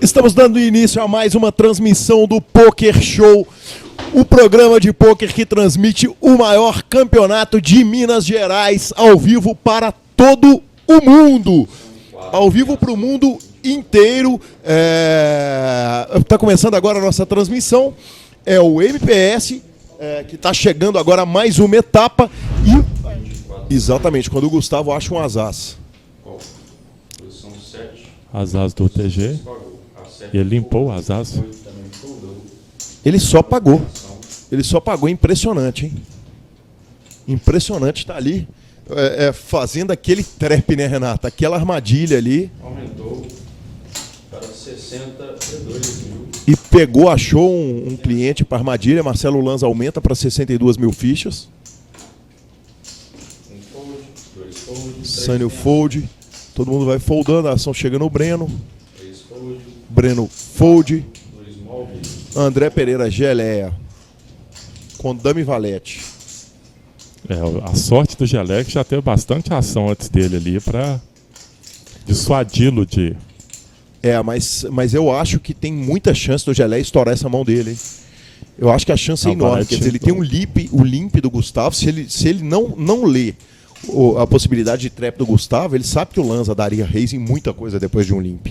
Estamos dando início a mais uma transmissão do Poker Show, o programa de pôquer que transmite o maior campeonato de Minas Gerais ao vivo para todo o mundo. Ao vivo para o mundo inteiro. Está começando agora a nossa transmissão. É o MPS, que está chegando agora a mais uma etapa. E, exatamente, quando o Gustavo acha um asaz. Posição 7. Asas do TG. E ele limpou o asas. Ele só pagou. Ele só pagou. Impressionante, hein? Impressionante, tá ali fazendo aquele trap, né, Renata? Aquela armadilha ali. Aumentou para 62 mil. E pegou, achou um cliente para armadilha. Marcelo Lanza aumenta para 62 mil fichas. Um fold, dois fold, três Sânio fold. Todo mundo vai foldando. A ação chega no Breno. três fold, Breno fold. dois móvel, André Pereira geleia. Com dama e valete. A sorte do Gelé que já teve bastante ação antes dele ali para dissuadi-lo de... Mas eu acho que tem muita chance do Gelé estourar essa mão dele, hein? Eu acho que a chance é enorme. Quer dizer, ele tem o limp do Gustavo. Se ele não lê a possibilidade de trap do Gustavo, ele sabe que o Lanza daria raise em muita coisa depois de um limp.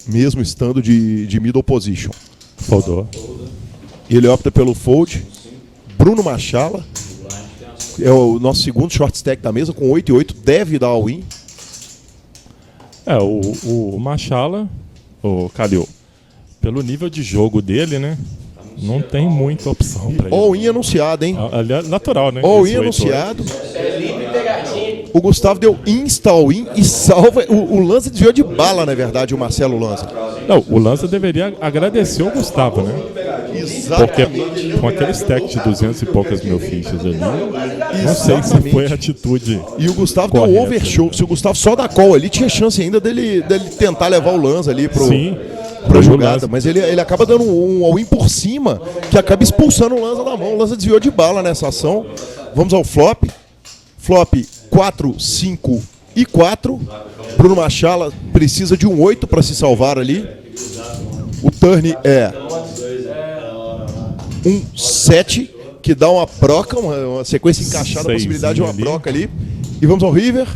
Mesmo estando de middle position. Foldou. Ele opta pelo fold. Bruno Machala é o nosso segundo short stack da mesa, com 8-8, deve dar all-in. O Machala, o Calil, pelo nível de jogo dele, né? Não tem muita opção para ele. All-in anunciado, hein? Aliás, natural, né? All-in anunciado. O Gustavo deu insta-all-in e salva. O Lanza desviou de bala, na verdade, o Marcelo Lanza. Não, o Lanza deveria agradecer o Gustavo, né? Porque com aquele stack de 200 e poucas mil fichas ali, não sei se foi a atitude. E o Gustavo correta, deu overshow. Se o Gustavo só dá call ali, tinha chance ainda dele tentar levar o Lanza ali pra jogada. Mas ele acaba dando um all-in por cima, que acaba expulsando o Lanza da mão. O Lanza desviou de bala nessa ação. Vamos ao flop. Flop 4, 5 e 4. Bruno Machala precisa de um 8 para se salvar ali. O turn é um 7, que dá uma proca, uma sequência encaixada, a possibilidade de uma proca ali. E vamos ao River.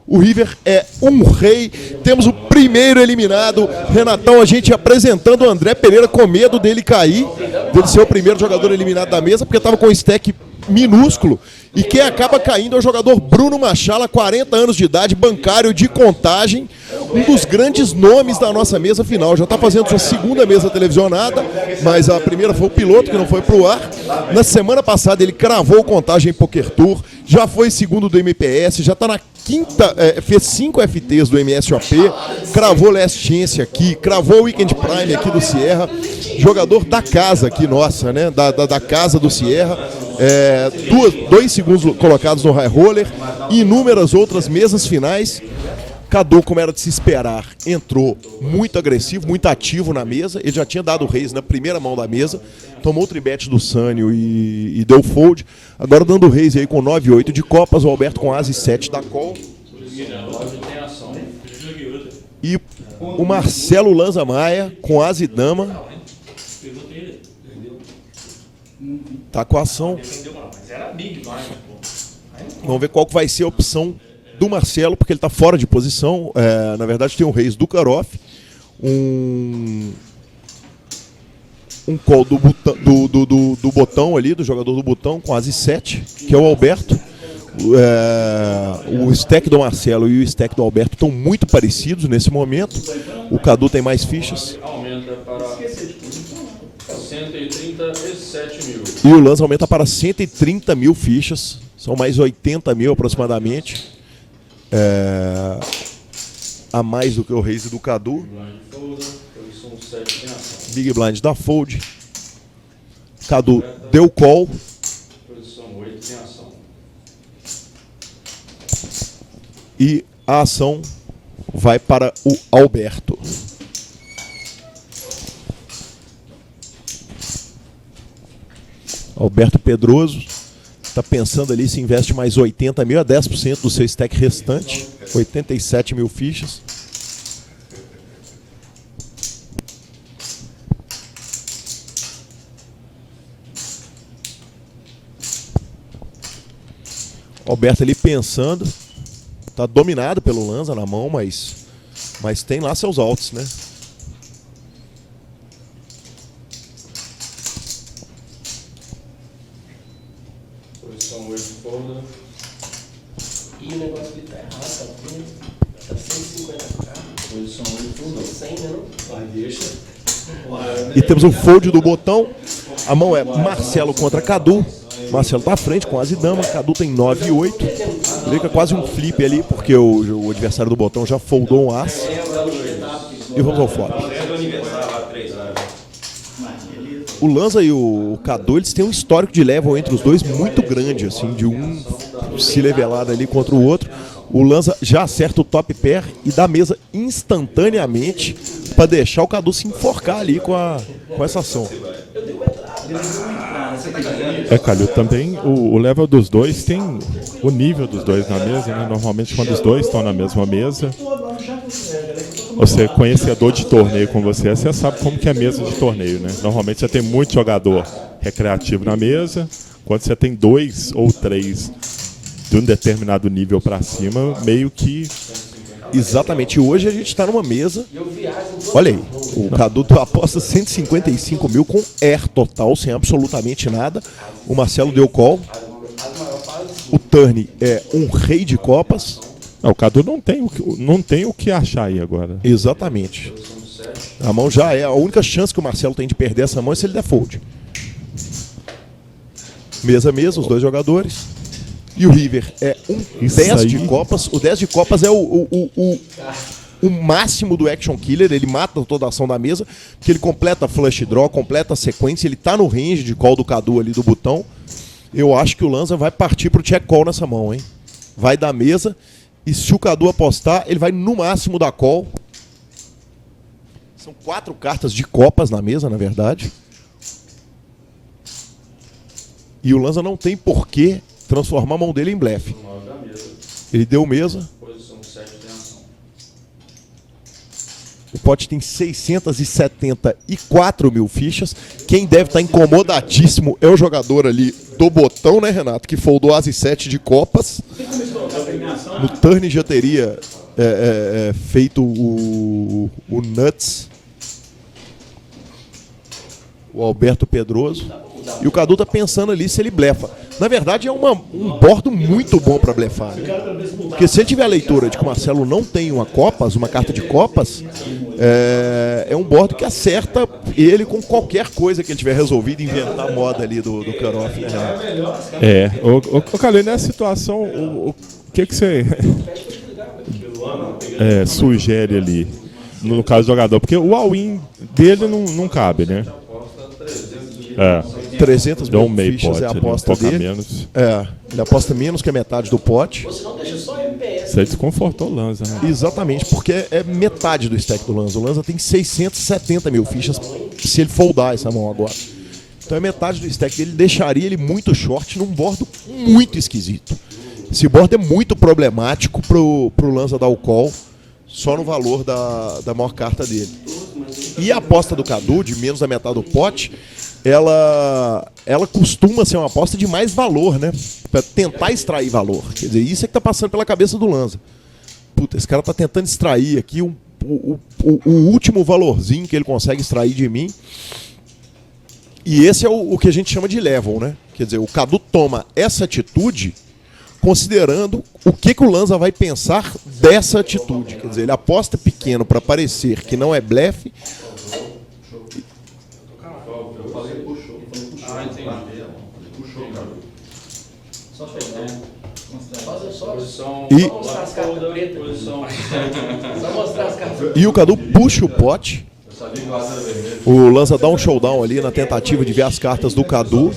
O River é um rei. Temos o primeiro eliminado. Renatão, a gente apresentando o André Pereira com medo dele cair, dele ser o primeiro jogador eliminado da mesa, porque estava com um stack minúsculo. E quem acaba caindo é o jogador Bruno Machala, 40 anos de idade, bancário de Contagem, um dos grandes nomes da nossa mesa final. Já está fazendo sua segunda mesa televisionada, mas a primeira foi o piloto, que não foi para o ar. Na semana passada ele cravou o Contagem Poker Tour, já foi segundo do MPS, já está na quinta, fez 5 FTs do MSOP, cravou Last Chance aqui, cravou o Weekend Prime aqui do Sierra, jogador da casa aqui, nossa, né? Da casa do Sierra. Dois segundos colocados no High Roller e inúmeras outras mesas finais. Cadu, como era de se esperar, entrou muito agressivo, muito ativo na mesa. Ele já tinha dado raise na primeira mão da mesa, tomou o tribet do Sânio e deu fold. Agora dando raise aí com 9-8 de copas, o Alberto com as e 7 da call. E o Marcelo Lanza Maia com as e dama. Tá com a ação. Vamos ver qual que vai ser a opção do Marcelo, porque ele está fora de posição. Na verdade tem um raise do Karoff, um call do botão ali, do jogador do botão com as e 7, que é o Alberto. O stack do Marcelo e o stack do Alberto estão muito parecidos nesse momento. O Cadu tem mais fichas. Aumenta para 137 mil. E o Lanza aumenta para 130 mil fichas. São mais 80 mil aproximadamente. A mais do que o raise do Cadu. Big Blind da fold. Cadu deu call. Posição 8 tem ação. E a ação vai para o Alberto. Alberto Pedroso está pensando ali se investe mais 80 mil a 10% do seu stack restante, 87 mil fichas. Alberto ali pensando. Tá dominado pelo Lanza na mão, mas tem lá seus altos, né? Posição 8, folder. E o negócio que tá errado, tá 150k. Posição 8, folder. 100, né? Vai, deixa. E temos o fold do botão. A mão é Marcelo contra Cadu. Marcelo tá à frente com as e dama. Cadu tem 9 e 8. Fica quase um flip ali, porque o adversário do botão já foldou um as. E vamos ao flop. O Lanza e o Cadu, eles têm um histórico de level entre os dois muito grande, assim, de um se levelar ali contra o outro. O Lanza já acerta o top pair e dá mesa instantaneamente para deixar o Cadu se enforcar ali com essa ação. Calil, também o level dos dois tem o nível dos dois na mesa, né? Normalmente quando os dois estão na mesma mesa, você conhecedor de torneio como você sabe como que é mesa de torneio, né? Normalmente você tem muito jogador recreativo na mesa, quando você tem 2 ou 3 de um determinado nível para cima, meio que... Exatamente, hoje a gente está numa mesa. Olha aí, o Cadu aposta 155 mil com air total, sem absolutamente nada. O Marcelo deu call. O turn é um rei de copas. Não, o Cadu não tem o que achar aí agora. Exatamente. A mão já é a única chance que o Marcelo tem de perder essa mão é se ele der fold. Mesa, os dois jogadores. E o River é um 10 de copas. O 10 de copas é o máximo do action killer. Ele mata toda a ação da mesa, porque ele completa flush draw, completa a sequência. Ele tá no range de call do Cadu ali do botão. Eu acho que o Lanza vai partir pro check call nessa mão, hein? Vai dar mesa. E se o Cadu apostar, ele vai no máximo dar call. São 4 cartas de copas na mesa, na verdade. E o Lanza não tem porquê transformar a mão dele em blefe. Ele deu mesa. Posição 7 tem ação. O pote tem 674 mil fichas. Quem deve estar incomodadíssimo é o jogador ali do botão, né, Renato? Que foldou as 7 de copas. No turn já teria feito o Nuts. O Alberto Pedroso. E o Cadu tá pensando ali se ele blefa. Na verdade é um bordo muito bom para blefar, né? Porque se ele tiver a leitura de que o Marcelo não tem uma carta de copas, é um bordo que acerta ele com qualquer coisa que ele tiver resolvido inventar a moda ali do cutoff, né? O Calil, nessa situação, o que você sugere ali, no caso do jogador? Porque o all-in dele não cabe, né? 300 Deu mil meio fichas pote, é a aposta dele. Menos. Ele aposta menos que a metade do pote. Você desconfortou o Lanza, né? Exatamente, porque é metade do stack do Lanza. O Lanza tem 670 mil fichas se ele foldar essa mão agora. Então é metade do stack dele, deixaria ele muito short num bordo muito esquisito. Esse bordo é muito problemático pro Lanza dar o call só no valor da maior carta dele. E a aposta do Cadu, de menos da metade do pote, ela costuma ser uma aposta de mais valor, né? Pra tentar extrair valor. Quer dizer, isso é que tá passando pela cabeça do Lanza. Puta, esse cara tá tentando extrair aqui o último valorzinho que ele consegue extrair de mim. E esse é o que a gente chama de level, né? Quer dizer, o Cadu toma essa atitude considerando o que o Lanza vai pensar dessa atitude. Quer dizer, ele aposta pequeno para parecer que não é blefe. Eu falei puxou. Ah, entendi. Puxou, cara. Só pegar. Posição... E- Só mostrar as cartas pretas. Posição... Só mostrar as cartas. E o Cadu puxa o pote. O Lanza dá um showdown ali na tentativa de ver as cartas do Cadu.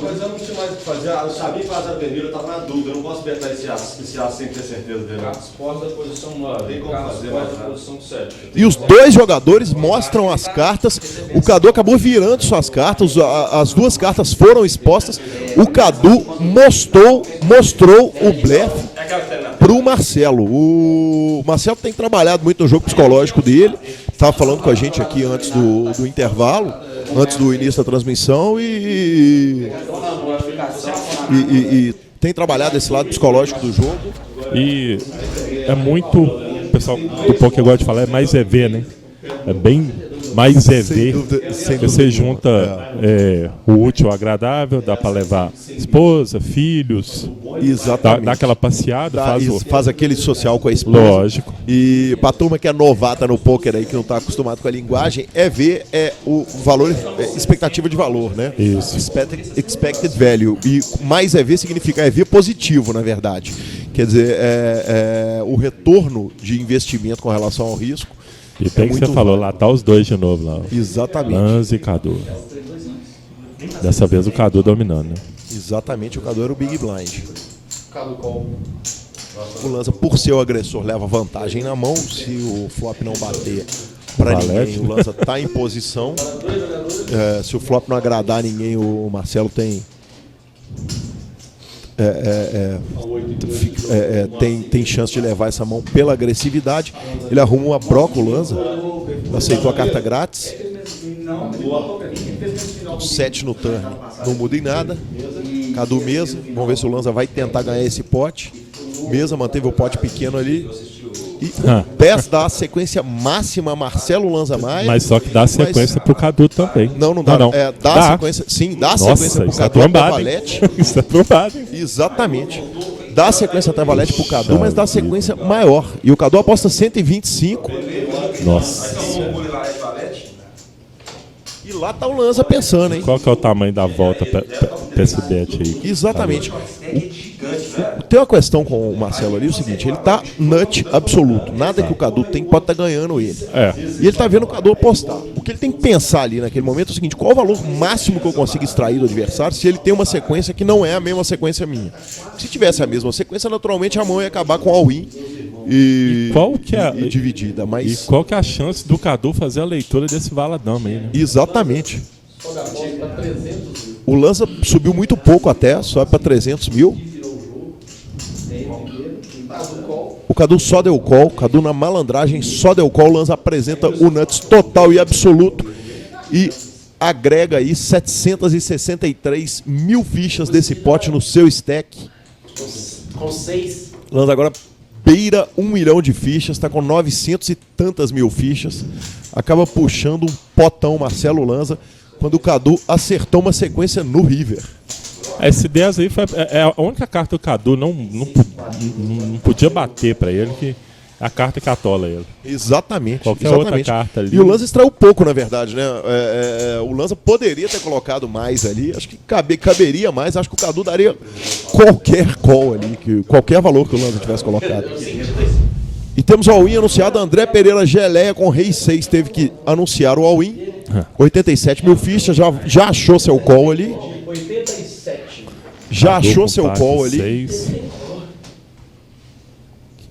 Mas eu não tinha mais o que fazer. Eu sabia que fazer a avenida, eu tava na dúvida. Eu não posso apertar esse aço sem ter certeza dele. Cartas porta, posição 9. Tem como Cartas fazer porta, mais nada. posição 7. E os dois jogadores mostram as cartas. O Cadu acabou virando suas cartas. As duas cartas foram expostas. O Cadu mostrou o blefe pro Marcelo. O Marcelo tem trabalhado muito no jogo psicológico dele. Estava falando com a gente aqui antes do intervalo, antes do início da transmissão, e tem trabalhado esse lado psicológico do jogo. E é muito. O pessoal do poker gosta de falar, é mais EV, né? É bem mais EV. Sem Você dúvida junta o útil ao agradável, dá para levar esposa, filhos, Exatamente. dá aquela passeada, faz aquele social com a esposa. Lógico. E pra turma que é novata no poker aí, que não tá acostumado com a linguagem, EV é o valor, expectativa de valor, né? Isso. Expected value. E mais EV significa EV positivo, na verdade. Quer dizer, o retorno de investimento com relação ao risco. E tem que você falou, lá tá os dois de novo lá. Exatamente. Lanza e Cadu. Dessa vez o Cadu dominando, né? Exatamente, o Cadu era o Big Blind. O Lanza, por ser o agressor, leva vantagem na mão. Se o flop não bater pra ninguém, o Lanza tá em posição. Se o flop não agradar ninguém, o Marcelo tem tem chance de levar essa mão pela agressividade. Ele arruma uma broca, o Lanza. Aceitou a carta grátis. 7 no turn. Não muda em nada. Cadu mesa. Vamos ver se o Lanza vai tentar ganhar esse pote. Mesa, manteve o pote pequeno ali. E o PES dá a sequência máxima a Marcelo Lanza mais. Mas só que dá a sequência pro Cadu também. Não dá. Não. Dá a sequência. Sim, dá a sequência pro Cadu até valete. Isso é trombado, hein? Exatamente. Dá a sequência até valete pro Cadu, mas dá a sequência maior. E o Cadu aposta 125. Nossa. E lá tá o Lanza pensando, hein? Qual que é o tamanho da volta pra esse bet aí? Exatamente. Tem uma questão com o Marcelo ali, o seguinte, ele tá nut absoluto. Nada que o Cadu tem pode estar ganhando ele. E ele tá vendo o Cadu apostar. O que ele tem que pensar ali naquele momento é o seguinte, qual o valor máximo que eu consigo extrair do adversário se ele tem uma sequência que não é a mesma sequência minha? Se tivesse a mesma sequência, naturalmente a mão ia acabar com all-in e dividida. Mas... E qual que é a chance do Cadu fazer a leitura desse vala-dama aí, né? Exatamente. O Lanza subiu muito pouco até, sobe para 300 mil. O Cadu só deu call, o Cadu na malandragem só deu call. O Lanza apresenta o nuts total e absoluto e agrega aí 763 mil fichas desse pote no seu stack. Com 6. Lanza agora beira 1 milhão de fichas, está com 900 e tantas mil fichas. Acaba puxando um potão Marcelo Lanza quando o Cadu acertou uma sequência no river. Esse 10 aí foi a única carta que o Cadu não podia bater pra ele, que é a carta que atola ele. Exatamente. Qualquer outra carta ali. E o Lanza extraiu pouco, na verdade, né? O Lanza poderia ter colocado mais ali, acho que caberia mais, acho que o Cadu daria qualquer call ali, qualquer valor que o Lanza tivesse colocado. E temos o all-in anunciado, André Pereira Geleia com Rei 6 teve que anunciar o all-in. 87 mil fichas, já achou seu call ali. 87. Já achou seu call ali. 6.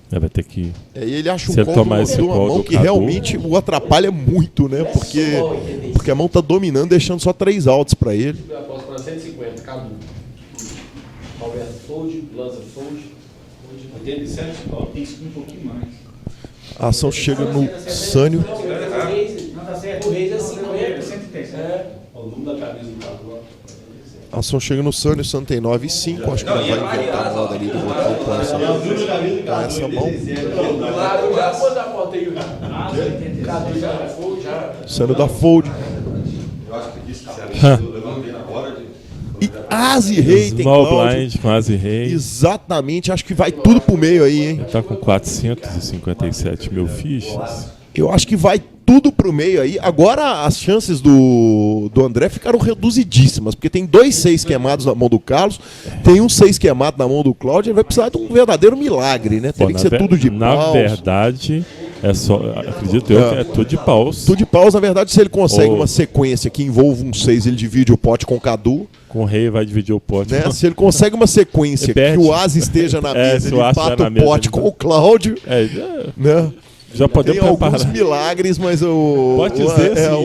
Vai ter que... E ele acha um se ele call tomar de esse uma call mão do que Cadu, realmente o atrapalha muito, né? Porque a mão tá dominando, deixando só 3 outs pra ele. Eu aposto para 150, Cadu. Roberto fold, Lanza fold. 87, isso um pouquinho mais. A ação chega no Sânio. O Reis é 50. 137. O número da camisa do Cadu. A ação chega no Sânio, o Sânio tem 9,5. Acho que não vai inventar moda ali do botão com essa mão. Claro, já quando apontei o Cadu já fold, já. Sânio da fold. Eu acho que disse que se levantei na hora de... E As e Rei tem Small Cláudio. blind com As e Rei. Exatamente, acho que vai tudo pro meio aí, hein? Tá com 457 mil fichas. Eu acho que vai tudo pro meio aí. Agora as chances do André ficaram reduzidíssimas, porque tem 2 6 queimados na mão do Carlos, tem um 6 queimado na mão do Cláudio, ele vai precisar de um verdadeiro milagre, né? Teria que ser tudo de Na paus. verdade, é só, acredito eu, que é tudo de paus. Tudo de paus, na verdade, se ele consegue uma sequência que envolva um 6, ele divide o pote com o Cadu. Com o Rei vai dividir o pote. Né? Se ele consegue uma sequência que o As esteja na mesa, ele empata o pote com o Cláudio. Né? Já podemos tem preparar. alguns milagres, mas o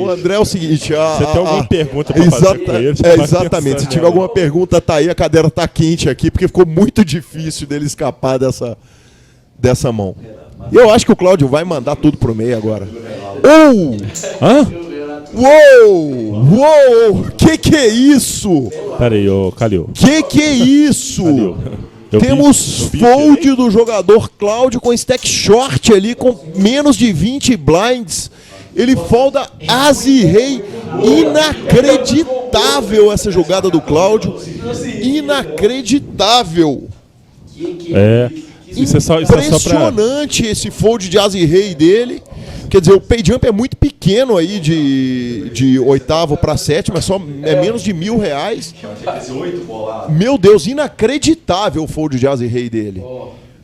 André é o seguinte... Você tem alguma pergunta para fazer com ele? Exatamente. Se tiver alguma pergunta, tá aí. A cadeira tá quente aqui, porque ficou muito difícil dele escapar dessa mão. E eu acho que o Cláudio vai mandar tudo pro meio agora. Hã? Uou! Que é isso? Pera aí, ô Calil. Que é isso? Calil. Temos fold do jogador Cláudio com stack short ali, com menos de 20 blinds. Ele folda As e Rei. Inacreditável essa jogada do Cláudio. Inacreditável. Isso é só pra... Impressionante esse fold de As e Rei dele. Quer dizer, o pay jump é muito pequeno aí de oitavo para sétimo, é menos de R$1.000. Meu Deus, inacreditável o fold de As e Rei dele.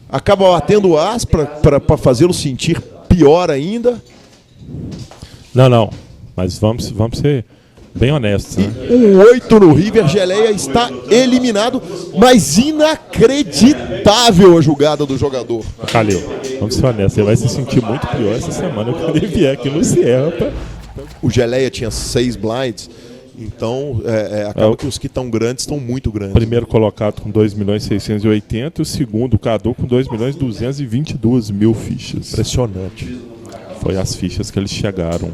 Acaba batendo As para fazê-lo sentir pior ainda. Não, mas vamos ser bem honestos, né? Um 8 no River, Geleia está eliminado, mas inacreditável a jogada do jogador. Calil, vamos ser honestos, você vai se sentir muito pior essa semana quando ele vier aqui no Sierra. O Geleia tinha 6 blinds, então acaba que os que estão grandes estão muito grandes. Primeiro colocado com 2.680.000 e o segundo, o Cadu, com 2.222.000 fichas. Impressionante. Foi as fichas que eles chegaram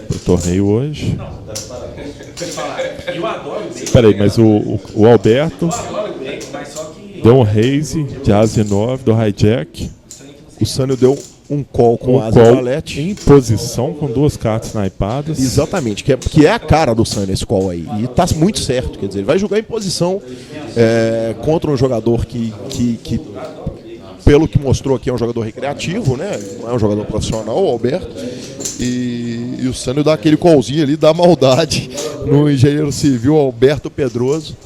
pro torneio hoje. Peraí, mas o Alberto deu um raise de As 9 do hijack. O Sânio deu um call com As call valete em posição com 2 cartas snipadas. Exatamente, que é a cara do Sânio esse call aí. E tá muito certo, quer dizer, ele vai jogar em posição contra um jogador que pelo que mostrou aqui, é um jogador recreativo, né? Não é um jogador profissional, o Alberto. E o Sânio dá aquele callzinho ali, dá maldade no engenheiro civil Alberto Pedroso.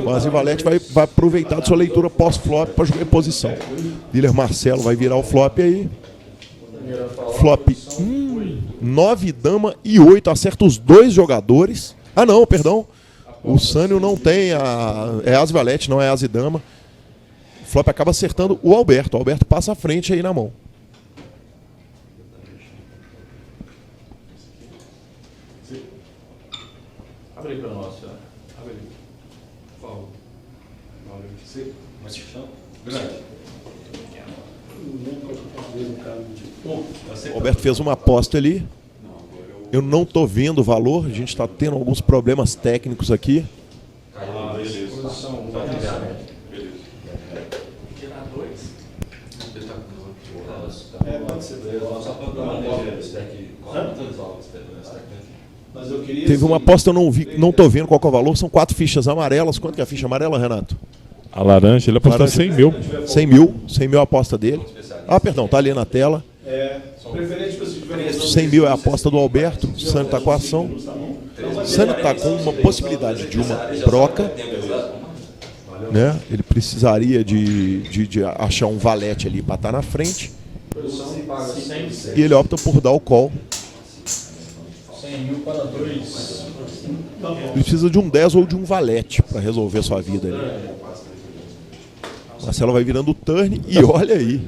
O As e Valete vai aproveitar de sua leitura pós-flop para jogar em posição. Dealer Marcelo vai virar o flop aí. Flop 9, dama e 8. Acerta os 2 jogadores. Ah, não, perdão. O Sânio não tem é As e Valete, não é As e dama. O flop acaba acertando o Alberto. O Alberto passa à frente aí na mão. Abre aí para nós, abre aí. Por favor. Mas chão. Grande. O Alberto fez uma aposta ali. Eu não estou vendo o valor. A gente está tendo alguns problemas técnicos aqui. Beleza. Teve uma aposta, eu não vi, não tô vendo qual que é o valor. São 4 fichas amarelas. Quanto que é a ficha amarela, Renato? A laranja, ele apostou 100 mil. 100 mil a aposta dele. Ah, perdão, tá ali na tela. 100 mil é a aposta do Alberto. O Sânio tá com a ação. O Sânio tá com uma possibilidade de uma broca, né? Ele precisaria de achar um valete ali para estar na frente. E ele opta por dar o call. 100 mil para 2. Ele precisa de um 10 ou de um valete para resolver sua vida ali. Marcelo vai virando o turn e olha aí.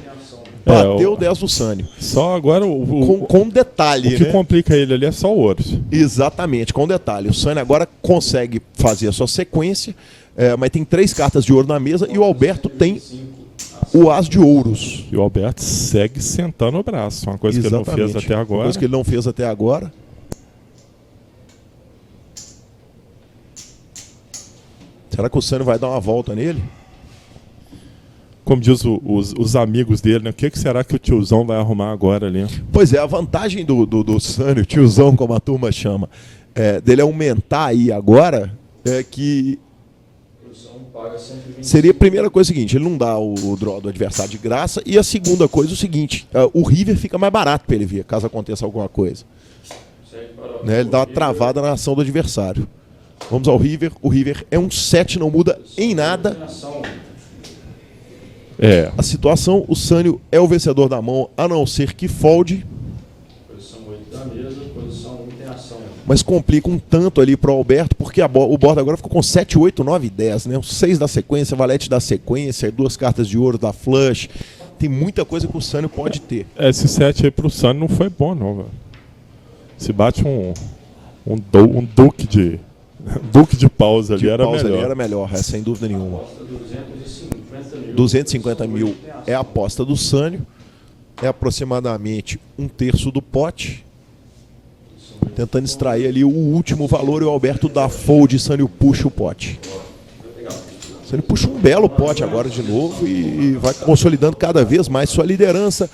Bateu o 10 do Sânio. Só agora com detalhe, o que né? complica ele ali é só o ouro. Exatamente, com detalhe. O Sânio agora consegue fazer a sua sequência, mas tem 3 cartas de ouro na mesa e o Alberto tem o As de ouros. E o Alberto segue sentando o braço, uma coisa Exatamente. que ele não fez até agora. Uma coisa que ele não fez até agora. Será que o Sânio vai dar uma volta nele? Como diz os amigos dele, né? O que será que o tiozão vai arrumar agora ali? Pois é, a vantagem do Sânio, tiozão como a turma chama, dele aumentar aí agora, é que seria a primeira coisa seguinte, ele não dá o draw do adversário de graça, e a segunda coisa é o seguinte, o River fica mais barato para ele vir, caso aconteça alguma coisa. Né, ele dá uma travada na ação do adversário. Vamos ao River, o River é um 7, não muda em nada. A situação, o Sânio é o vencedor da mão, a não ser que folde. Posição 8 da mesa, posição 1 tem ação. Mas complica um tanto ali para o Alberto, porque o board agora ficou com 7, 8, 9 e 10, né? Os 6 da sequência, valete da sequência, 2 cartas de ouro da flush. Tem muita coisa que o Sânio pode ter. Esse 7 aí pro Sânio não foi bom, não, velho. Se bate um duque de pausa ali, era melhor. Ali era melhor, sem dúvida nenhuma. 250 mil é a aposta do Sânio. é aproximadamente 1/3 do pote. Tentando extrair ali o último valor e o Alberto dá fold, Sânio puxa o pote. Sânio puxa um belo pote agora de novo e vai consolidando cada vez mais sua liderança.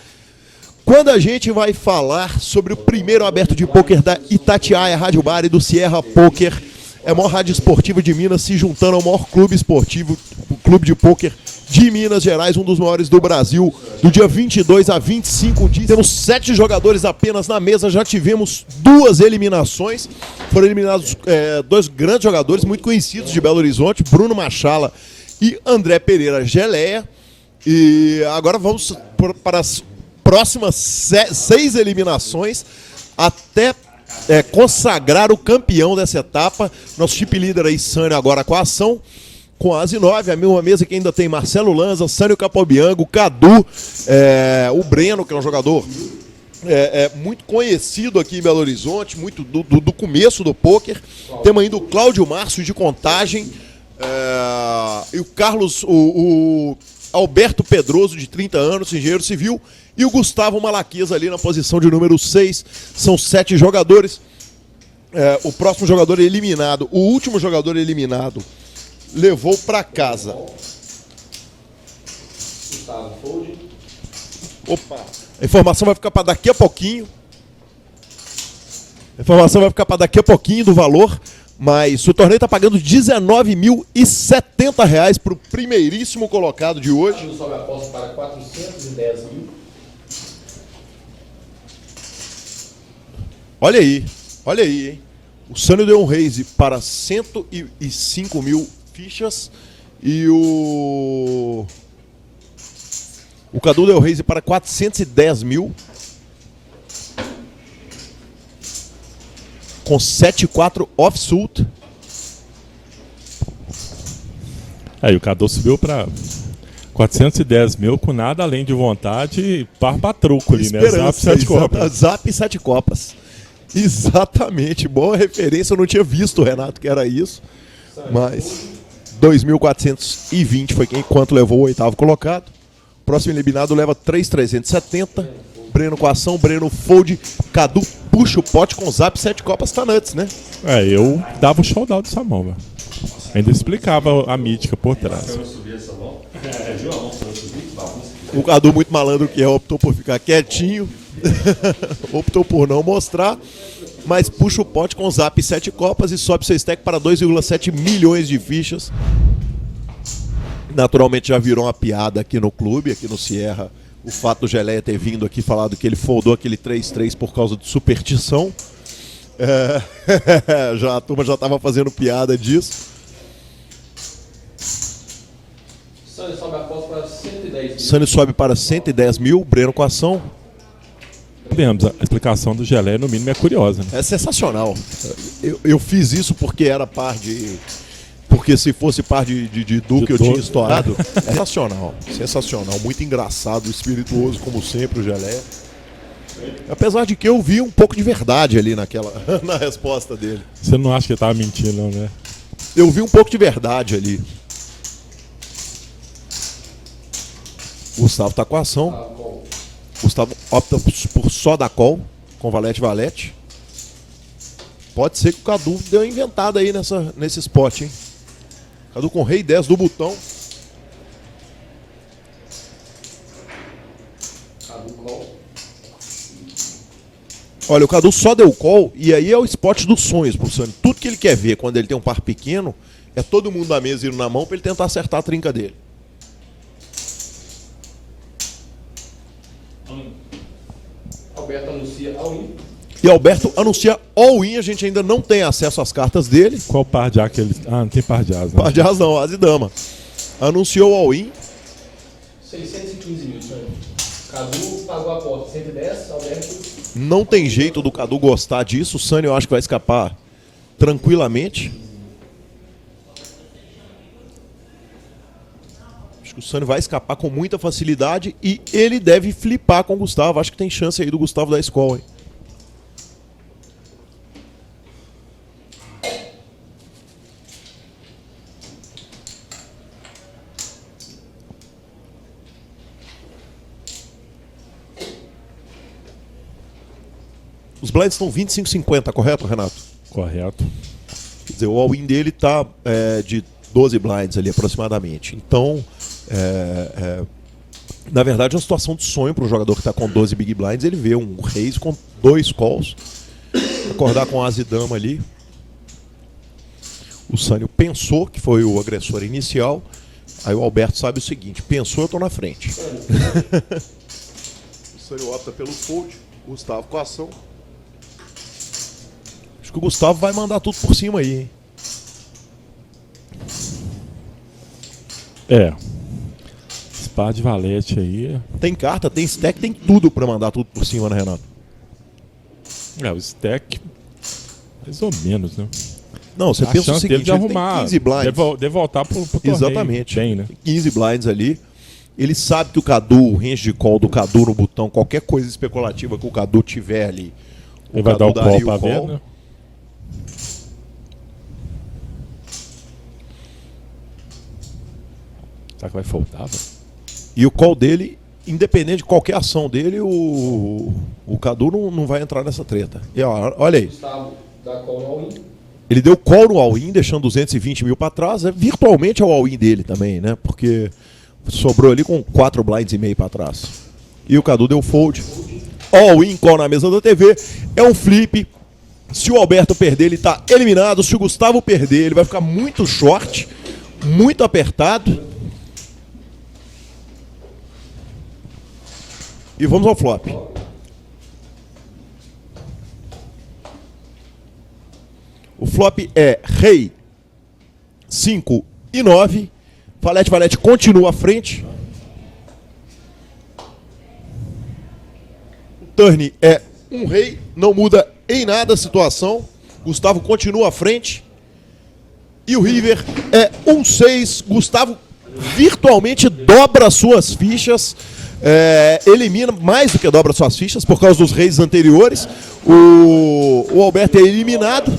Quando a gente vai falar sobre o primeiro aberto de pôquer da Itatiaia Rádio Bar e do Sierra Poker, é a maior rádio esportiva de Minas se juntando ao maior clube esportivo, o clube de pôquer de Minas Gerais, um dos maiores do Brasil, do dia 22 a 25 dias. Temos 7 jogadores apenas na mesa, já tivemos 2 eliminações. Foram eliminados 2 grandes jogadores muito conhecidos de Belo Horizonte, Bruno Machala e André Pereira Geleia. E agora vamos para as próximas 6 eliminações até consagrar o campeão dessa etapa. Nosso chip líder aí, Sânio, agora com a ação, com as 9, a mesma mesa que ainda tem Marcelo Lanza, Sânio Capobianco, Cadu, o Breno, que é um jogador muito conhecido aqui em Belo Horizonte, muito do começo do pôquer. Temos ainda o Cláudio Márcio de Contagem, e o Carlos, o Alberto Pedroso, de 30 anos, engenheiro civil, e o Gustavo Malaquias ali na posição de número 6. São 7 jogadores. O próximo jogador eliminado, o último jogador eliminado, levou para casa. Opa! A informação vai ficar para daqui a pouquinho. Do valor. Mas o torneio está pagando R$19.070 para o primeiríssimo colocado de hoje. Sobe a aposta para 410 mil. Olha aí, hein? O Sânio deu um raise para 105 mil fichas e o Cadu deu raise para 410 mil. Com 7-4 offsuit. Aí o Cadu subiu para 410 mil com nada além de vontade e par pra truco ali, né? Zap 7 copas. Zap 7 copas. Exatamente. Boa referência. Eu não tinha visto, Renato, que era isso. Mas 2.420 foi quanto levou o 8º colocado. Próximo eliminado leva 3.370. Breno com a ação, Breno fold, Cadu puxa o pote com Zap 7 copas, tá nuts, né? Eu dava o showdown dessa mão, velho. Ainda explicava a mítica por trás. O Cadu, muito malandro que optou por ficar quietinho, optou por não mostrar, mas puxa o pote com Zap 7 copas e sobe seu stack para 2,7 milhões de fichas. Naturalmente já virou uma piada aqui no clube, aqui no Sierra, o fato do Geleia ter vindo aqui falado que ele foldou aquele 3-3 por causa de superstição. A turma já estava fazendo piada disso. Sânio sobe a aposta para 110 mil. Sânio sobe para 110 mil, Breno com ação. Vemos, a explicação do Geleia no mínimo é curiosa, né? É sensacional. Eu fiz isso porque era par de... Porque se fosse par de Duque eu tinha estourado. É sensacional, sensacional. Muito engraçado, espirituoso como sempre o Geleia. Apesar de que eu vi um pouco de verdade ali na resposta dele. Você não acha que ele tava mentindo, não, né? Eu vi um pouco de verdade ali. Gustavo tá com a ação. Gustavo opta por só dar call com valete. Pode ser que o Cadu deu uma inventada aí nesse spot, hein? Cadu com rei 10 do botão. Cadu call. Olha, o Cadu só deu call e aí é o spot dos sonhos pro Sânio. Tudo que ele quer ver quando ele tem um par pequeno é todo mundo na mesa indo na mão para ele tentar acertar a trinca dele. Alberto anuncia all-in. E Alberto anuncia all-in, a gente ainda não tem acesso às cartas dele. Qual par de as que ele... não tem par de as, né? Par de as não, as e dama. Anunciou all-in. 615 mil, Sânio. Cadu pagou a aposta, 110, Alberto... Não tem jeito do Cadu gostar disso. O Sânio eu acho que vai escapar tranquilamente. Acho que o Sânio vai escapar com muita facilidade e ele deve flipar com o Gustavo. Acho que tem chance aí do Gustavo da escola, hein? blinds estão 25,50, correto, Renato? Correto. Quer dizer, o all-in dele está de 12 blinds ali aproximadamente. Então, na verdade, é uma situação de sonho para um jogador que está com 12 big blinds. Ele vê um raise com 2 calls, acordar com as e dama ali. O Sânio pensou que foi o agressor inicial. Aí o Alberto sabe o seguinte: pensou, eu estou na frente. O Sânio opta pelo fold, Gustavo com a ação. Acho que o Gustavo vai mandar tudo por cima aí, hein? Esse par de valete aí. Tem carta, tem stack, tem tudo para mandar tudo por cima, né, Renato? O stack, mais ou menos, né? Não, você pensa o seguinte, de ele arrumar, tem 15 blinds. de voltar pro torneio. Exatamente. Bem, né? Tem 15 blinds ali. Ele sabe que o Cadu, o range de call do Cadu no botão, qualquer coisa especulativa que o Cadu tiver ali, Ele vai dar o call daria pra ver, né? Será que vai faltar, velho? E o call dele, independente de qualquer ação dele, o Cadu não vai entrar nessa treta. E ó, olha aí. Gustavo dá call no all-in. Ele deu call no all-in, deixando 220 mil para trás. Virtualmente é o all-in dele também, né? Porque sobrou ali com 4 blinds e meio para trás. E o Cadu deu fold. All-in, call na mesa da TV. É um flip. Se o Alberto perder, ele está eliminado. Se o Gustavo perder, ele vai ficar muito short, muito apertado. E vamos ao flop. O flop é rei, 5 e 9. Valete, valete continua à frente. O turn é um rei, não muda em nada a situação. Gustavo continua à frente. E o river é 1-6. Gustavo virtualmente dobra suas fichas. Elimina mais do que dobra suas fichas por causa dos reis anteriores. O Alberto é eliminado.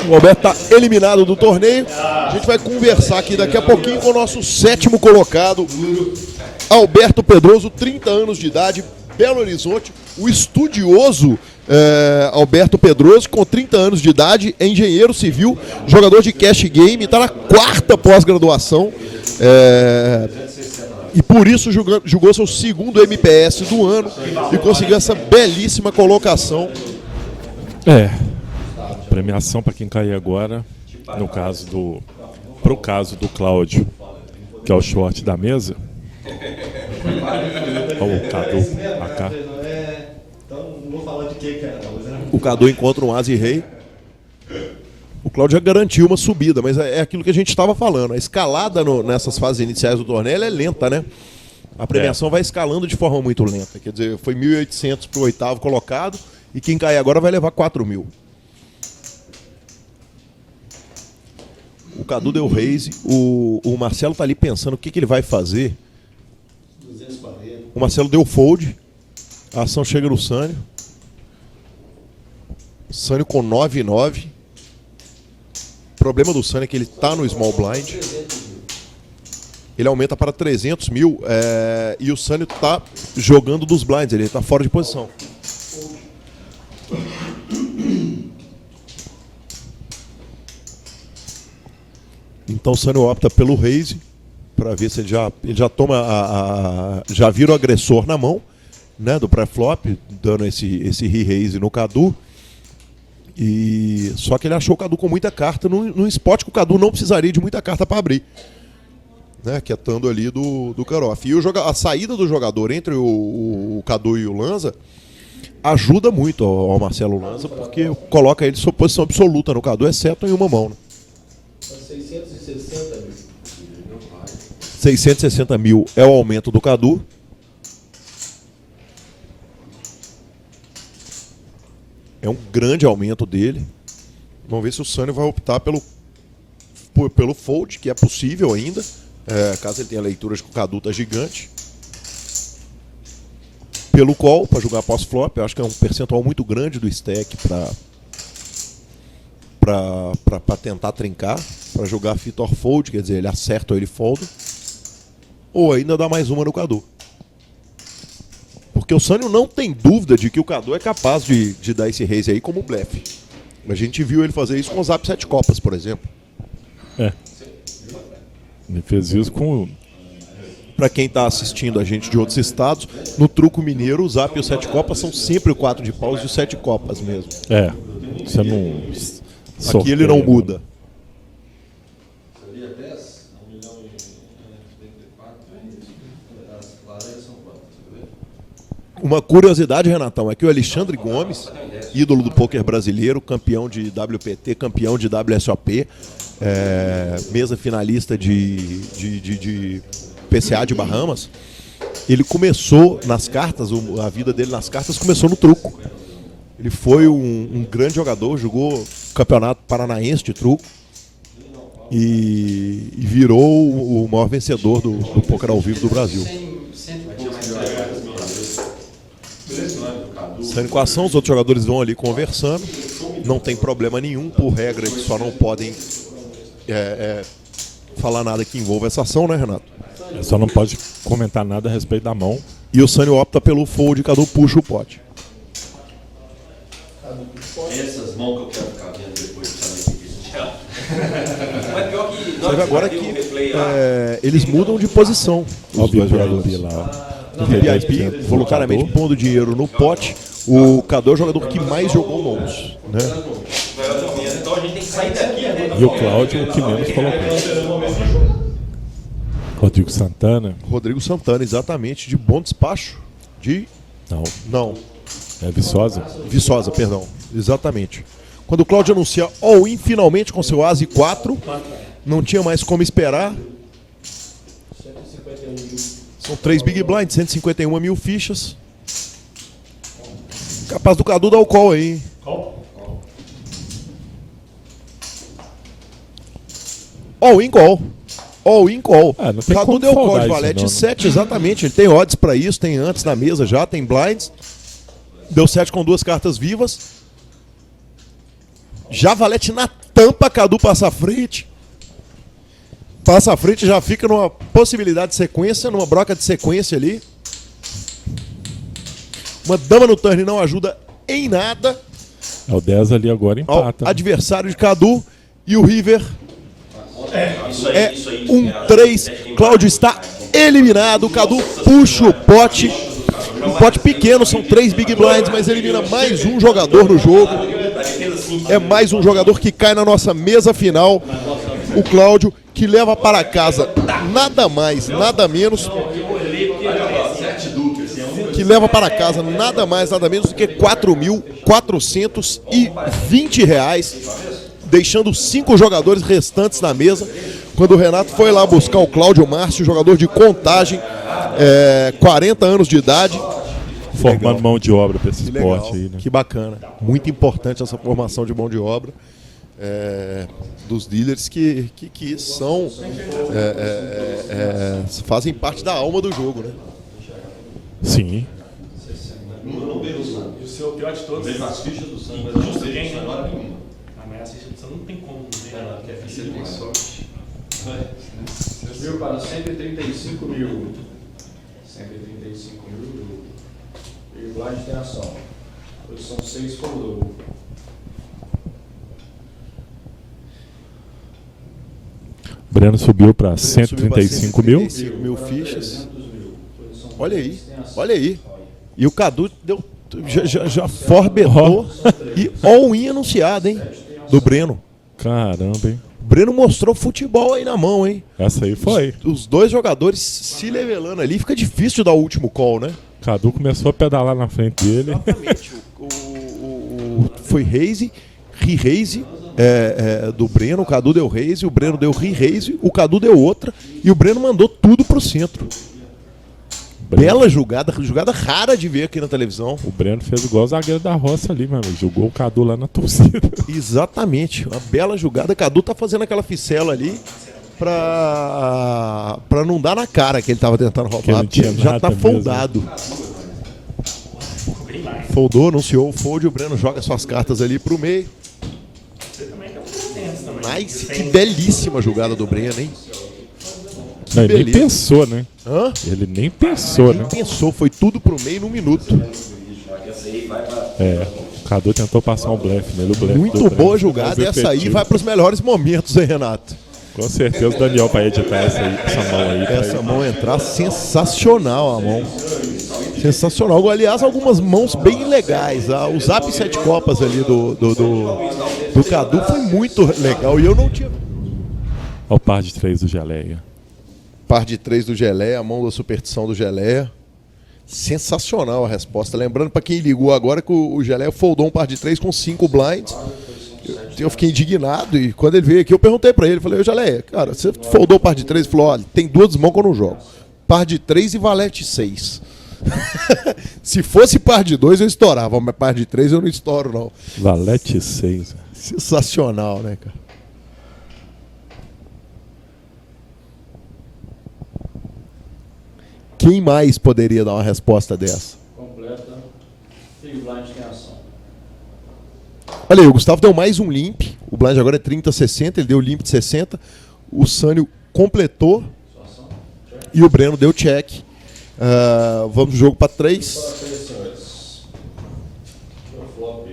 O Alberto está eliminado do torneio. A gente vai conversar aqui daqui a pouquinho com o nosso 7º colocado, Alberto Pedroso, 30 anos de idade, Belo Horizonte. O estudioso Alberto Pedroso, com 30 anos de idade, é engenheiro civil, jogador de cash game, está na 4ª pós-graduação. E por isso jogou seu 2º MPS do ano e conseguiu essa belíssima colocação. Premiação para quem cair agora, pro caso do Cláudio, que é o short da mesa. Olha o Cadu, AK. Então não vou falar de que era. O Cadu encontra um as e rei. O Cláudio já garantiu uma subida, mas é aquilo que a gente estava falando. A escalada nessas fases iniciais do torneio ela é lenta, né? A premiação vai escalando de forma muito lenta. Quer dizer, foi 1.800 para o 8º colocado e quem cair agora vai levar 4.000. O Cadu deu raise, o Marcelo tá ali pensando o que ele vai fazer. 240. O Marcelo deu fold, a ação chega no Sânio. Sânio com 9-9. O problema do Sânio é que ele tá no small blind. Ele aumenta para 300 mil e o Sânio tá jogando dos blinds, ele tá fora de posição. Então o Sânio opta pelo raise para ver se ele já toma já vira o agressor na mão, né, do pré-flop, dando esse re-raise no Cadu. E só que ele achou o Cadu com muita carta num spot que o Cadu não precisaria de muita carta para abrir, né, quietando ali do Karoff. E a saída do jogador entre o Cadu e o Lanza ajuda muito ao Marcelo Lanza, porque coloca ele sob posição absoluta no Cadu, exceto em uma mão, né? 660 mil. 660 mil é o aumento do Cadu. É um grande aumento dele. Vamos ver se o Sânio vai optar pelo fold, que é possível ainda, caso ele tenha leituras de que o Cadu tá gigante. Pelo call, para jogar pós-flop. Eu acho que é um percentual muito grande do stack para tentar trincar, para jogar fit or fold, quer dizer, ele acerta ou ele folda. Ou ainda dá mais uma no Cadu. Porque Porque o Sânio não tem dúvida de que o Cadu é capaz de dar esse raise aí como blefe. A gente viu ele fazer isso com o Zap 7 Copas, por exemplo. Ele fez isso com... Para quem está assistindo a gente de outros estados, no truco mineiro, o Zap e o 7 Copas são sempre o 4 de paus e o 7 Copas mesmo. Você não... Aqui ele não muda. Seria 10, 1 milhão e 34, as laranjas são quantas? Uma curiosidade, Renatão, é que o Alexandre Gomes, ídolo do pôquer brasileiro, campeão de WPT, campeão de WSOP, mesa finalista de PCA de Bahamas, ele começou nas cartas, a vida dele nas cartas começou no truco. Ele foi um grande jogador, jogou campeonato paranaense de truco e virou o maior vencedor do pôquer ao vivo do Brasil. Essa equação, os outros jogadores vão ali conversando, não tem problema nenhum, por regra eles só não podem falar nada que envolva essa ação, né, Renato? Só não pode comentar nada a respeito da mão. E o Sânio opta pelo fold, Cadu puxa o pote. Essas mãos que eu quero ficar vendo depois de saber o que isso é. Mas pior que Você vê agora que eles mudam de posição, os dois jogadores. O VIP, voluntariamente pondo dinheiro no pote, o Cadu é o jogador que mais jogou mãos, né? Então a gente tem que sair daqui. E o Cláudio, o que menos colocou. Rodrigo Santana. Rodrigo Santana, exatamente, de bom despacho. Não. É Viçosa. Viçosa, perdão. Exatamente. Quando o Cláudio anuncia all-in finalmente com seu As e 4, não tinha mais como esperar. São 3 Big Blind, 151 mil fichas. Capaz do Cadu dar o call aí, hein? All-in call. All-in call. Não tem Cadu como deu call folgar de isso, valete não, 7, exatamente. Ele tem odds pra isso, tem antes na mesa já, tem blinds. Deu 7 com 2 cartas vivas. Já valete na tampa, Cadu passa à frente. Passa à frente, já fica numa possibilidade de sequência, numa broca de sequência ali. Uma dama no turn não ajuda em nada. O 10 ali agora empata. Adversário de Cadu. E o River é 1-3. Cláudio está eliminado. Cadu puxa o pote. Um pote pequeno, são 3 Big Blinds, mas elimina mais um jogador no jogo. É mais um jogador que cai na nossa mesa final. O Cláudio, que leva para casa nada mais, nada menos. Que leva para casa nada mais, nada menos do que R$ 4.420, deixando 5 jogadores restantes na mesa. Quando o Renato foi lá buscar o Cláudio Márcio, jogador de Contagem, 40 anos de idade. Formando legal. mão de obra para esse Que esporte legal, aí, né? que bacana. Muito importante essa formação de mão de obra dos dealers que são fazem parte da alma do jogo, né? Sim. E o seu pior de todos? Vejo as fichas do Santos, mas eu não sei disso agora nenhuma. Mas as fichas do Santos não tem como, né? Que é ficha de sorte. Subiu para 135 mil. 135 mil. E o blind tem ação. Posição 6 foldou. Breno subiu para 135 mil. 135 mil fichas. Olha aí, olha aí. E o Cadu já forbetou e all-in anunciado, hein? Do Breno. Caramba, hein? O Breno mostrou futebol aí na mão, hein? Essa aí foi. Os dois jogadores se levelando ali, fica difícil de dar o último call, né? Cadu começou a pedalar na frente dele. Exatamente. Foi raise, re-raise do Breno. O Cadu deu raise, o Breno deu re-raise, o Cadu deu outra e o Breno mandou tudo pro centro. Bela jogada rara de ver aqui na televisão. O Breno fez igual o zagueiro da roça ali, mano. Jogou o Cadu lá na torcida. Exatamente, uma bela jogada. Cadu tá fazendo aquela ficela ali pra não dar na cara que ele tava tentando roubar, porque já tá foldado. Foldou, anunciou o fold, o Breno joga suas cartas ali pro meio. Nice, que belíssima jogada do Breno, hein? Não, ele nem beleza. pensou, né? Hã? Ele nem pensou, né? Pensou, foi tudo pro meio num minuto. É, o Cadu tentou passar um blefe nele. O blefe Muito do Breno boa foi jogada, mais essa aí efetivo. vai pros melhores momentos, hein, Renato? Com certeza o Daniel vai editar essa mão aí. pra Essa ele. mão entrar, sensacional a mão. Sensacional. Aliás, algumas mãos bem legais. O Zap 7 Copas ali do Cadu foi muito legal. E eu não tinha. Olha o par de 3 do Geleia. Par de 3 do Geleia, a mão da superstição do Geleia. Sensacional a resposta. Lembrando para quem ligou agora que o Geleia foldou um par de 3 com 5 blinds. Eu fiquei indignado e quando ele veio aqui eu perguntei para ele, falei, ô Geleia, cara, você foldou o par de 3? Ele falou, olha, tem 2 mãos que eu não jogo. Par de 3 e valete 6. Se fosse par de 2 eu estourava, mas par de 3 eu não estouro não. Valete 6. Sensacional, né, cara? Quem mais poderia dar uma resposta dessa? Completa. E o blind tem ação. Olha aí, o Gustavo deu mais um limp. O blind agora é 30-60, ele deu limp de 60. O Sânio completou. E o Breno deu check. Vamos no jogo para 3. Para 3, senhores. Meu flop.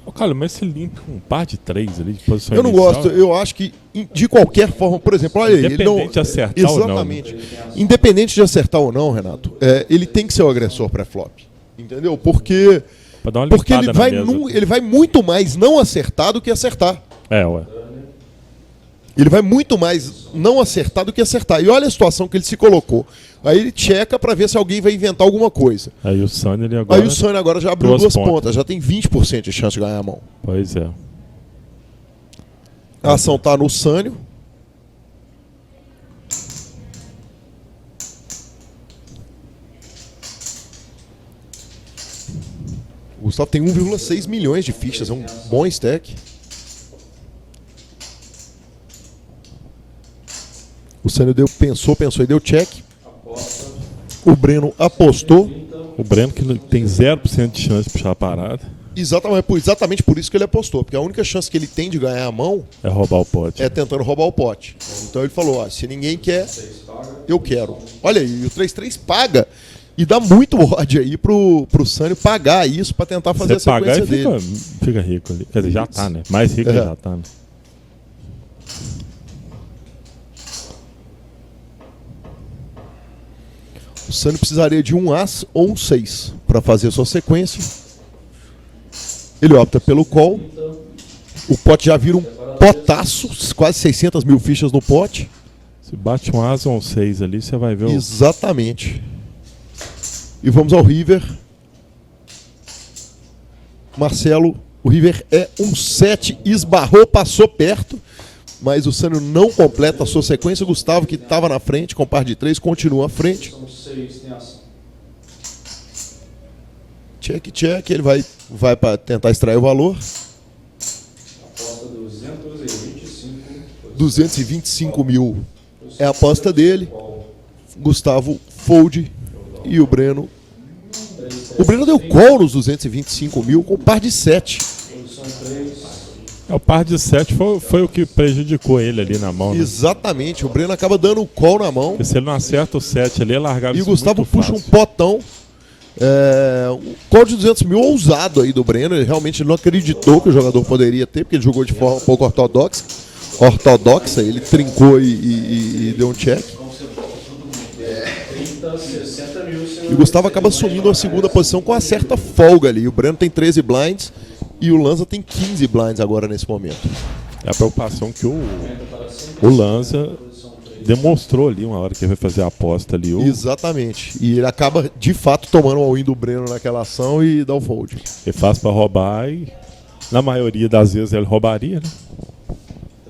Ô, cara, mas esse limp com um par de 3 ali de posição Eu não inicial, gosto, eu acho que de qualquer forma, por exemplo, olha aí, ele não. Independente de acertar ou não. Exatamente. Independente de acertar ou não, Renato, ele tem que ser o agressor pré-flop. Entendeu? Porque Pra dar uma ele limpada vai, na mesa. ele vai muito mais não acertar do que acertar. É, ué. Ele vai muito mais não acertar do que acertar. E olha a situação que ele se colocou. Aí ele checa para ver se alguém vai inventar alguma coisa. Aí o Sunny ele agora... Aí o Sânio agora já abriu 2 pontas, já tem 20% de chance de ganhar a mão. Pois é. A ação tá no Sânio. O Gustavo tem 1,6 milhões de fichas, é um bom stack. O Sânio pensou e deu check. Aposta. O Breno apostou. O Breno que tem 0% de chance de puxar a parada Exatamente por isso que ele apostou. Porque a única chance que ele tem de ganhar a mão é roubar o pote. é tentando roubar o pote. Então ele falou, ó, se ninguém quer, eu quero. Olha aí, o 3-3 paga. E dá muito ódio aí pro Sânio pagar isso pra tentar fazer Você a pagar sequência e dele. fica rico ali. Quer dizer, já tá, né? Mais rico É. já tá, né? O Sânio precisaria de um As ou um 6 para fazer a sua sequência. Ele opta pelo call. O pote já vira um potaço, quase 600 mil fichas no pote. Se bate um asa ou um 6 ali, você vai ver o... Exatamente. E vamos ao River. Marcelo, o River é um 7, esbarrou, passou perto. Mas o Sânio não completa a sua sequência. O Gustavo, que estava na frente, com par de 3, continua à frente. São 6, tem ação. Check, ele vai para tentar extrair o valor. Aposta 225 mil é a aposta dele. Gustavo fold e o Breno. O Breno deu call nos 225 mil com par de 7. Posição 3. O par de 7 foi o que prejudicou ele ali na mão, né? Exatamente, o Breno acaba dando o call na mão. Porque se ele não acerta o 7 ali, é largar E o isso Gustavo muito puxa um fácil. potão. Um call de 200 mil ousado aí do Breno. Ele realmente não acreditou que o jogador poderia ter, porque ele jogou de forma um pouco ortodoxa. Ele trincou e deu um check. 30, 60 mil. E o Gustavo acaba assumindo a segunda posição com uma certa folga ali. O Breno tem 13 blinds e o Lanza tem 15 blinds agora nesse momento. É a preocupação que o Lanza demonstrou ali uma hora que ele vai fazer a aposta ali. Exatamente. E ele acaba, de fato, tomando o all-in do Breno naquela ação e dá o fold. Ele faz pra roubar e na maioria das vezes ele roubaria, né?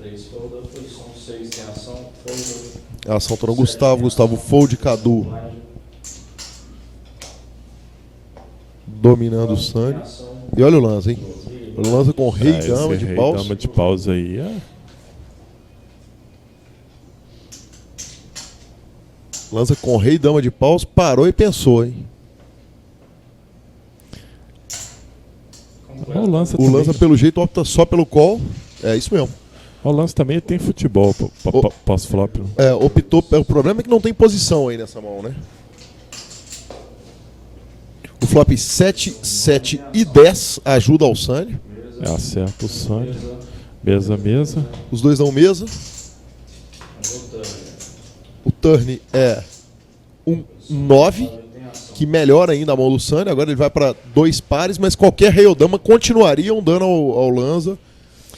3 folda, posição 6 tem ação. Folda. A ação tá no Gustavo fold, Cadu dominando o Sânio. E olha o Lanza, hein? O Lanza com rei e dama esse de rei paus. dama de paus aí Lanza com rei e dama de paus, parou e pensou, hein? O Lanza, O Lanza, pelo jeito, opta só pelo call. É isso mesmo. O lance também tem futebol pós-flop. Optou. O problema é que não tem posição aí nessa mão, né? O flop 7, 7 e 10 ajuda ao Sânio. Acerta o Sânio. Mesa. Os dois dão mesa. O turn é um 9, que melhora ainda a mão do Sânio. Agora ele vai para 2 pares, mas qualquer rei ou dama continuariam dando ao Lanza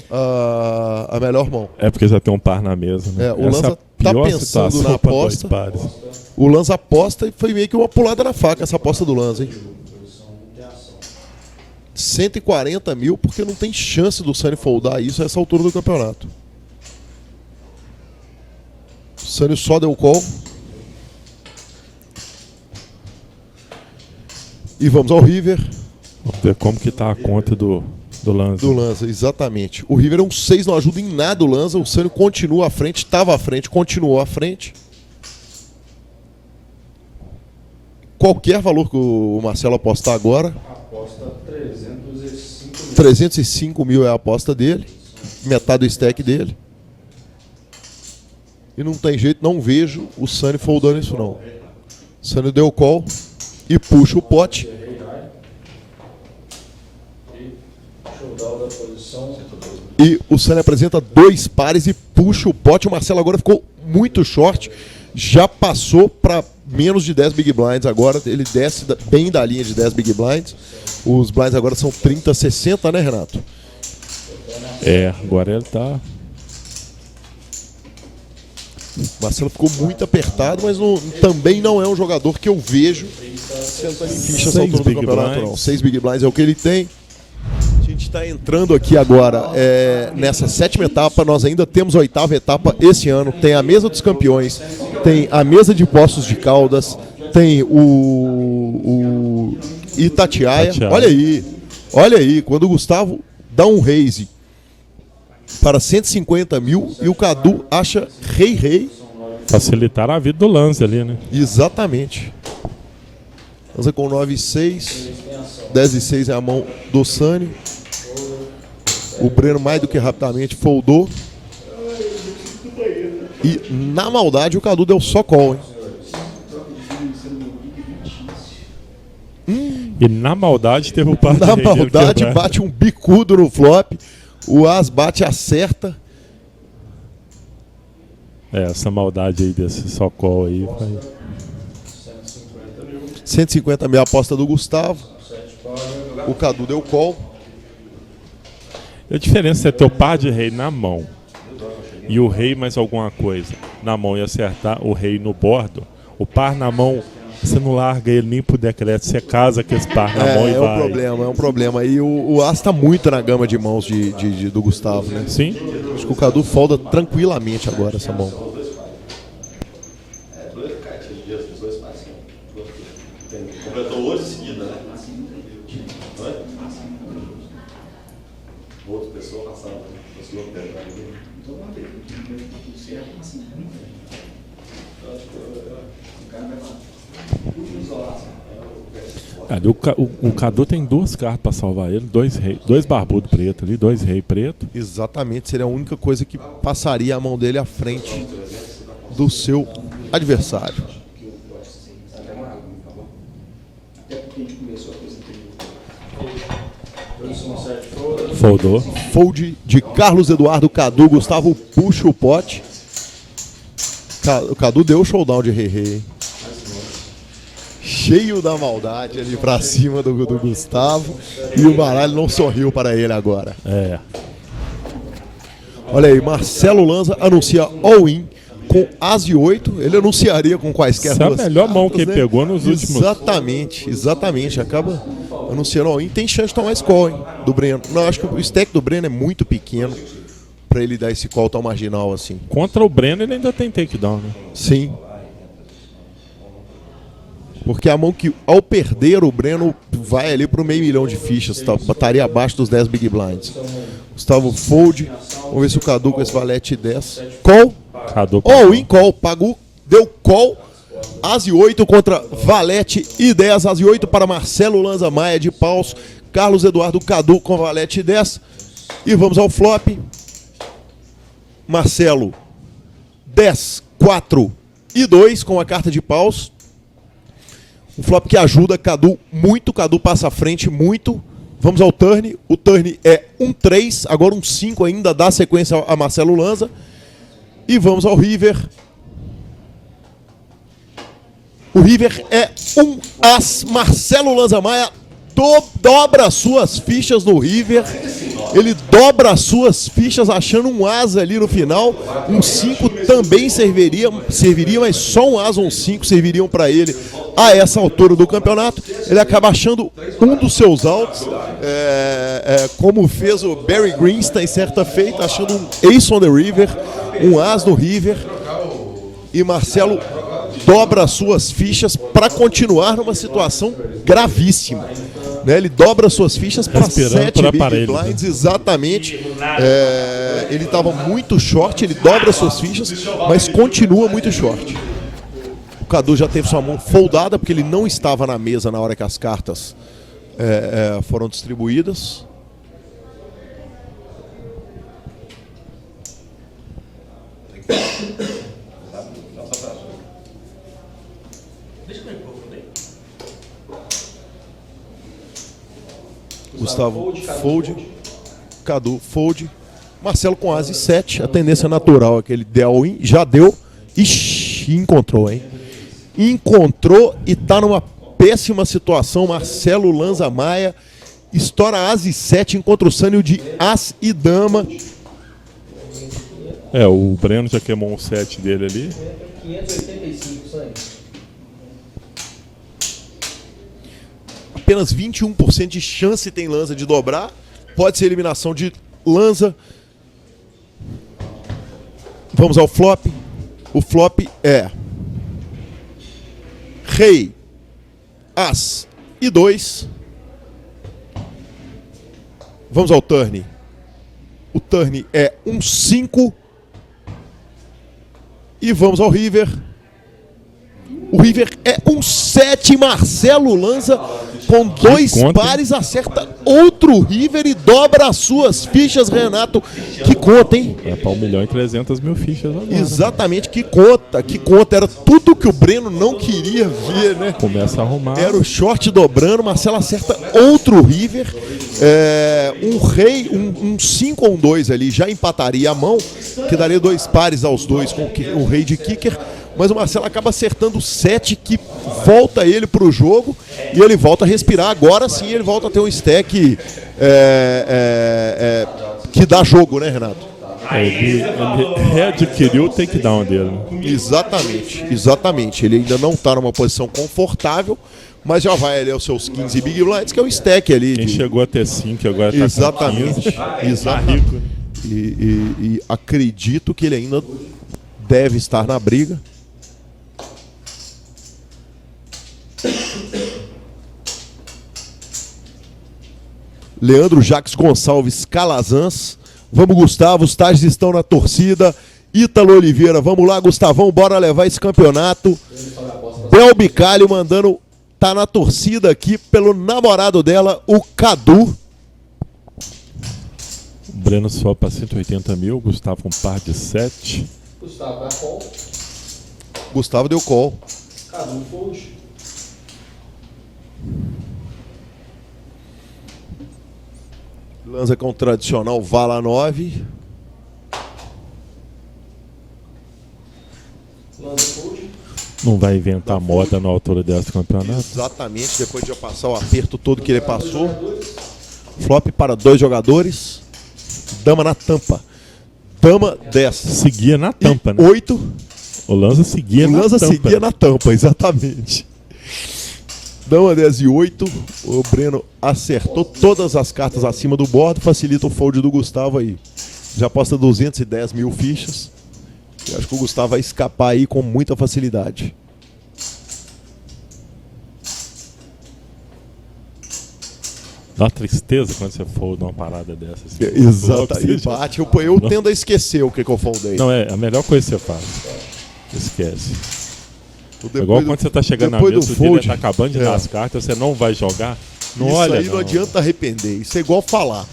a melhor mão. É porque já tem um par na mesa, né? O Lanza tá pensando na aposta. O Lanza aposta e foi meio que uma pulada na faca essa aposta do Lanza, hein? 140 mil, porque não tem chance do Sânio foldar isso a essa altura do campeonato. O Sânio só deu call. E vamos ao River. Vamos ver como que tá a conta do Lanza. Do Lanza, exatamente. O River é um 6, não ajuda em nada o Lanza. O Sânio continua à frente, estava à frente, continuou à frente. Qualquer valor que o Marcelo apostar agora. Aposta 305 mil. 305 mil é a aposta dele. Metade do stack dele. E não tem jeito, não vejo o Sânio foldando isso não. O Sânio deu call e puxa o pote. E o Sânio apresenta 2 pares e puxa o pote. O Marcelo agora ficou muito short. Já passou para menos de 10 big blinds agora. Ele desce bem da linha de 10 big blinds. Os blinds agora são 30, 60, né, Renato? Agora ele tá... O Marcelo ficou muito apertado, mas também não é um jogador que eu vejo sentando em ficha essa altura do campeonato, não. 6 big blinds é o que ele tem. A gente está entrando aqui agora nessa 7ª etapa. Nós ainda temos a 8ª etapa esse ano. Tem a mesa dos campeões, tem a mesa de Poços de Caldas, tem o Itatiaia. Olha aí, quando o Gustavo dá um raise para 150 mil e o Cadu acha rei. Facilitar a vida do Lanza ali, né? Exatamente. Lanza com 9 e 6. 10 e 6 é a mão do Sânio. O Breno mais do que rapidamente foldou. E na maldade o Cadu deu só call, hein? E na maldade teve o par de Na rei maldade bate um bicudo no flop. O As bate, acerta. Essa maldade aí desse só call aí. 150 mil a aposta do Gustavo. O Cadu deu call. A diferença é ter o par de rei na mão e o rei mais alguma coisa na mão e acertar o rei no bordo. O par na mão, você não larga ele nem pro decreto, você casa com esse par na mão e vai. É um problema. E o As tá muito na gama de mãos do Gustavo, né? Sim. Acho que o Cadu folda tranquilamente agora essa mão. Completou hoje em seguida, né? Outra pessoa passando, conseguiu pegar ninguém. O Cadu tem 2 cartas para salvar ele, 2 barbudos preto ali, 2 rei preto. Exatamente, seria a única coisa que passaria a mão dele à frente do seu adversário. Foldou. Fold de Carlos Eduardo, Cadu, Gustavo puxa o pote. O Cadu deu o showdown de rei. Cheio da maldade ali pra cima do Gustavo. E o baralho não sorriu para ele agora. Olha aí, Marcelo Lanza anuncia all-in com As e 8. Ele anunciaria com quaisquer duas. Essa é a melhor mão que ele pegou nos últimos. Exatamente. Acaba anunciando all-in. Tem chance de tomar esse call, hein, do Breno. Não, acho que o stack do Breno é muito pequeno pra ele dar esse call tão marginal assim. Contra o Breno ele ainda tem takedown, né? Sim. Porque a mão que, ao perder, o Breno vai ali pro meio milhão de fichas, tá? Estaria abaixo dos 10 big blinds. Gustavo fold. Vamos ver se o Cadu com esse valete 10. Call. Cadu In call. Pagou. Deu call. As e 8 contra valete e 10. As e 8 para Marcelo Lanza Maia de paus. Carlos Eduardo Cadu com valete 10. E vamos ao flop. Marcelo 10, 4 e 2 com a carta de paus. Um flop que ajuda Cadu muito. Cadu passa à frente muito. Vamos ao turn. O turn é 1-3, agora 1-5 ainda, dá sequência a Marcelo Lanza. E vamos ao river. O river é um as. Marcelo Lanza Maia dobra suas fichas no river. Ele dobra as suas fichas achando um as ali no final. Um 5 também serviria, mas só um as ou um 5 serviriam para ele a essa altura do campeonato. Ele acaba achando um dos seus altos, como fez o Barry Greenstein certa feita, achando um ace on the river, um as no river. E Marcelo dobra as suas fichas para continuar numa situação gravíssima. Ele dobra suas fichas para 7 big blinds, exatamente. Ele estava muito short, ele dobra suas fichas, mas continua muito short. O Cadu já teve sua mão foldada, porque ele não estava na mesa na hora que as cartas foram distribuídas. Gustavo fold, Cadu fold, Marcelo com as e 7, a tendência natural é que ele dê all-in, já deu, ixi, encontrou, hein? Encontrou e tá numa péssima situação. Marcelo Lanza Maia estoura as e 7, encontra o Sânio de as e dama. O Breno já queimou um 7 dele ali. 585, Sânio. Apenas 21% de chance tem Lanza de dobrar. Pode ser eliminação de Lanza. Vamos ao flop. O flop é rei, as e 2. Vamos ao turn. O turn é 5. E vamos ao river. O river é 7. Marcelo Lanza com 2 pares acerta outro river e dobra as suas fichas, Renato. Que conta, hein? É para 1.300.000 fichas agora. Exatamente, que conta. Era tudo que o Breno não queria ver, né? Começa a arrumar. Era o short dobrando, Marcelo acerta outro river. Um rei, um 5 ou um 2 ali já empataria a mão, que daria 2 pares aos dois com o rei de kicker. Mas o Marcelo acaba acertando o 7, que volta ele para o jogo e ele volta a respirar. Agora sim ele volta a ter um stack que dá jogo, né, Renato? Ele readquiriu o takedown dele. Exatamente. Ele ainda não está numa posição confortável, mas já vai ali aos seus 15 big blinds, que é o stack ali. Quem chegou a ter 5 agora está com 15. Exatamente. E acredito que ele ainda deve estar na briga. Leandro Jacques Gonçalves Calazans. Vamos, Gustavo, os Tages estão na torcida. Ítalo Oliveira, vamos lá, Gustavão, bora levar esse campeonato. Bel Bicalho mandando, tá na torcida aqui pelo namorado dela, o Cadu. Breno só para 180.000, Gustavo um par de 7. Gustavo dá call. Gustavo deu call. Cadu fold. Lanza com o tradicional Vala 9. Lanza fold. Não vai inventar moda na altura desse campeonato. Exatamente, depois de já passar o aperto todo que ele passou. Flop para 2 jogadores. Dama na tampa. Dama 10. Seguia na tampa, né? 8. O Lanza seguia na tampa. O Lanza seguia na tampa, exatamente. Dama 10 e 8. O Breno acertou todas as cartas acima do bordo. Facilita o fold do Gustavo aí. Já aposta 210.000 fichas. Eu acho que o Gustavo vai escapar aí com muita facilidade. Dá uma tristeza quando você folda uma parada dessa. Assim. Exato. E bate. Eu tendo a esquecer o que eu foldei. Não, é a melhor coisa que você faz. Esquece. Igual quando você tá chegando na mesa, o dia tá acabando de dar as cartas, você não vai jogar. Não isso olha, aí não adianta arrepender. Isso é igual falar.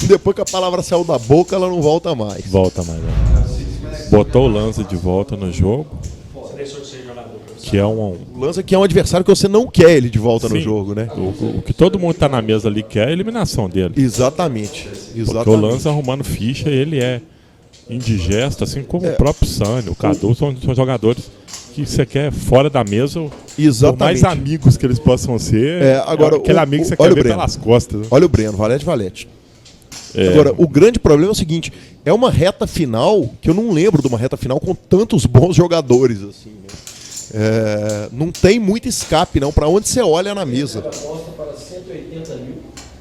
Depois que a palavra saiu da boca, ela não volta mais. Volta mais, né? botou o Lanza de volta no jogo, Você deixou de ser jogador. que é um... O Lanza que é um adversário que você não quer ele de volta no Sim. jogo, né? O que todo mundo tá na mesa ali quer é a eliminação dele. Exatamente. Porque o Lanza arrumando ficha, ele é indigesto, assim como o próprio Sânio, o Cadu, são jogadores que você quer fora da mesa, por Exatamente. mais amigos que eles possam ser, agora, aquele amigo que você olha quer o ver Breno. pelas costas. Né? Olha o Breno, Valete. É, Agora, o grande problema é o seguinte, é uma reta final, que eu não lembro de uma reta final com tantos bons jogadores, assim, né? Não tem muito escape, não, pra onde você olha na mesa. Aposta para 180 mil.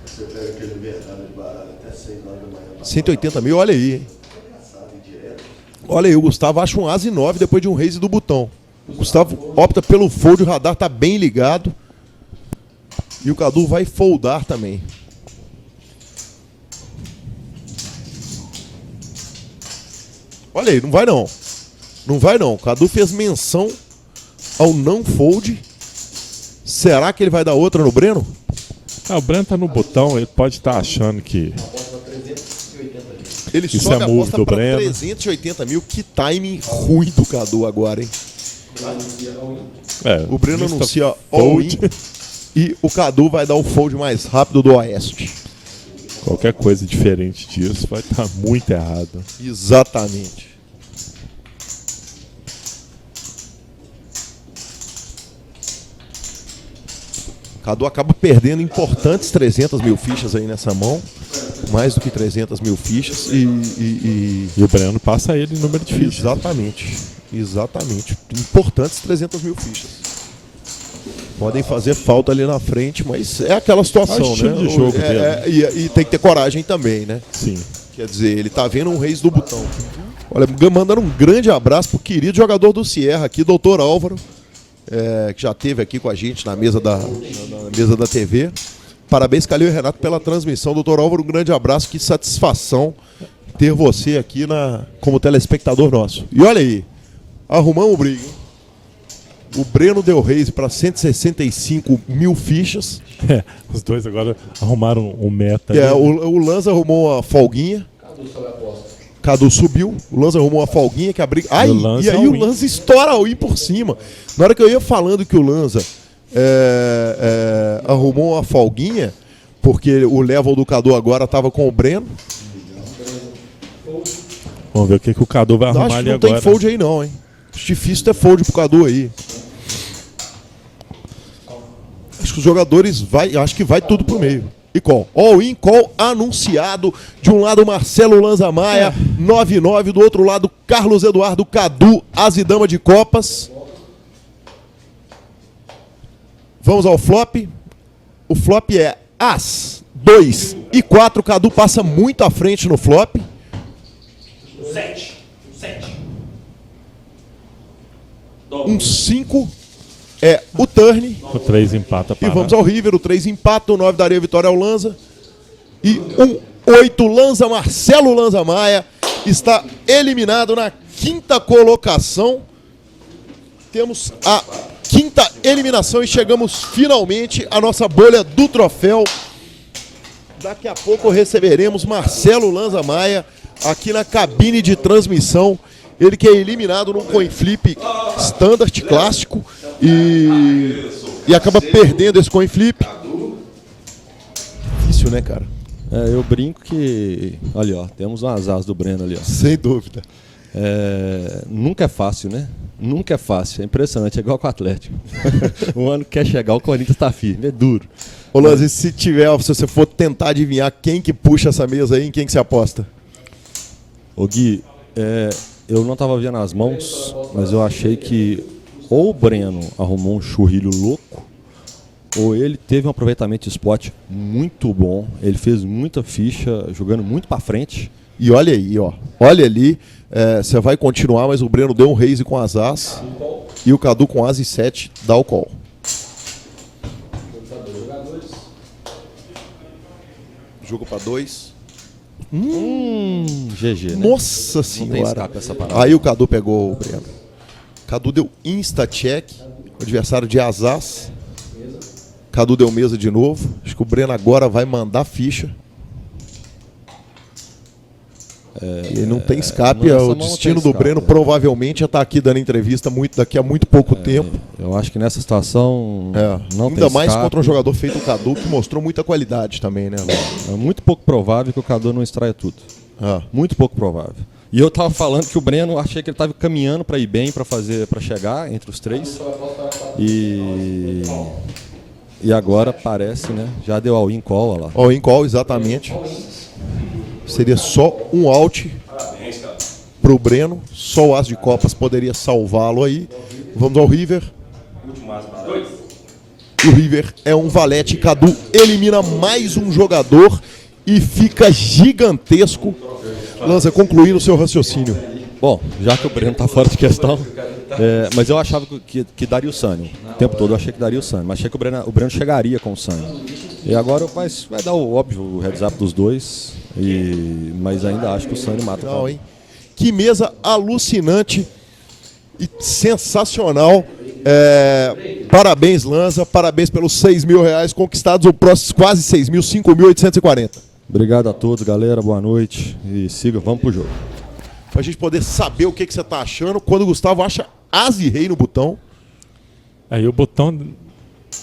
Você pega aquele mercado de barato até 6 horas da manhã. 180 mil, olha aí, hein? Olha aí, o Gustavo acha um As e 9 depois de um raise do botão. O Gustavo opta pelo fold, o radar tá bem ligado. E o Cadu vai foldar também. Olha aí, não vai não. Não vai não. O Cadu fez menção ao não fold. Será que ele vai dar outra no Breno? o Breno tá no botão, ele pode estar achando que... Ele Isso sobe é a move aposta do para Breno. 380 mil. Que timing ruim do Cadu agora, hein? O Breno lista anuncia fold. all-in e o Cadu vai dar o fold mais rápido do Oeste. Qualquer coisa diferente disso vai estar muito errado. Exatamente. Cadu acaba perdendo importantes 300 mil fichas aí nessa mão. Mais do que 300 mil fichas. E o Breno passa ele em número de fichas. Exatamente. Importantes 300 mil fichas. Podem fazer falta ali na frente, mas é aquela situação, É o estilo né? de jogo dele. E tem que ter coragem também, né? Sim. Quer dizer, ele tá vendo um reis do botão. Olha, mandando um grande abraço pro querido jogador do Sierra aqui, doutor Álvaro, que já esteve aqui com a gente na mesa da TV. Parabéns, Calil e Renato, pela transmissão. Doutor Álvaro, um grande abraço, que satisfação ter você aqui como telespectador nosso. E olha aí, arrumamos o briga, hein? O Breno deu raise para 165 mil fichas. Os dois agora arrumaram um meta. O Lanza arrumou a folguinha. Cadu subiu. O Lanza arrumou a folguinha que a briga. Ai, e aí o Lanza estoura o por cima. Na hora que eu ia falando que o Lanza arrumou uma folguinha, porque o level do Cadu agora estava com o Breno. Vamos ver o que o Cadu vai arrumar Acho que ali não agora. tem fold aí não, hein? Acho difícil ter fold pro Cadu aí. Acho que os jogadores acho que vai tudo pro meio. E call. All-in, call anunciado. De um lado, Marcelo Lanza Maia, 9-9. Do outro lado, Carlos Eduardo Cadu, As e Dama de Copas. Vamos ao flop. O flop é As, 2 e 4. Cadu passa muito à frente no flop. 7. 5 é o turn. O 3 empata E para. vamos ao River, o 3 empata, o 9 daria a vitória ao Lanza. E 8, Lanza, Marcelo Lanza Maia, está eliminado na 5ª colocação. Temos a 5ª eliminação e chegamos finalmente à nossa bolha do troféu. Daqui a pouco receberemos Marcelo Lanza Maia aqui na cabine de transmissão. Ele que é eliminado num coin flip standard clássico e acaba perdendo esse coin flip. Difícil, né, cara? Eu brinco que... Olha, ó, temos um azar do Breno ali, ó. Sem dúvida. Nunca é fácil, né? Nunca é fácil. É impressionante, é igual com o Atlético. O ano que quer chegar, o Corinthians tá firme, é duro. Ô, Lanza, se você for tentar adivinhar quem que puxa essa mesa aí, em quem que você aposta? Ô Gui, eu não estava vendo as mãos, mas eu achei que ou o Breno arrumou um churrilho louco, ou ele teve um aproveitamento de spot muito bom. Ele fez muita ficha, jogando muito para frente. E olha aí, ó. Olha ali, você vai continuar, mas o Breno deu um raise com as As e o Cadu com As e 7 dá o call. Jogo para 2. GG, né? Nossa Não tem senhora. escape essa parada. Aí o Cadu pegou o Breno. Cadu deu insta-check. O adversário de As. Cadu deu mesa de novo. Acho que o Breno agora vai mandar ficha. E não tem escape. nessa mão O não destino tem do escape, Breno provavelmente já está aqui dando entrevista daqui a muito pouco tempo. Eu acho que nessa situação não tem Ainda mais escape. contra um jogador feito o Cadu, que mostrou muita qualidade também, né, Léo? É muito pouco provável que o Cadu não extraia tudo. Muito pouco provável. E eu tava falando que o Breno, achei que ele tava caminhando para ir bem, para chegar entre os três. E agora parece, né? Já deu all-in call, olha lá. All-in call, exatamente. Seria só um out pro Breno. Só o as de copas poderia salvá-lo aí. Vamos ao River. O River é um valete. Cadu elimina mais um jogador e fica gigantesco. Lanza, concluindo o seu raciocínio. Bom, já que o Breno tá fora de questão, mas eu achava que daria o Sânio. O tempo todo eu achei que daria o Sânio, mas achei que o Breno chegaria com o Sânio. E agora vai dar o óbvio, o heads up dos dois, mas ainda acho que o Sânio mata o cara. Hein? Que mesa alucinante e sensacional. Parabéns, Lanza, parabéns pelos R$6.000 conquistados, o próximo quase 6.000, 5.840. Obrigado a todos, galera, boa noite e vamos pro jogo. Pra gente poder saber o que você tá achando quando o Gustavo acha as e rei no botão. Aí o botão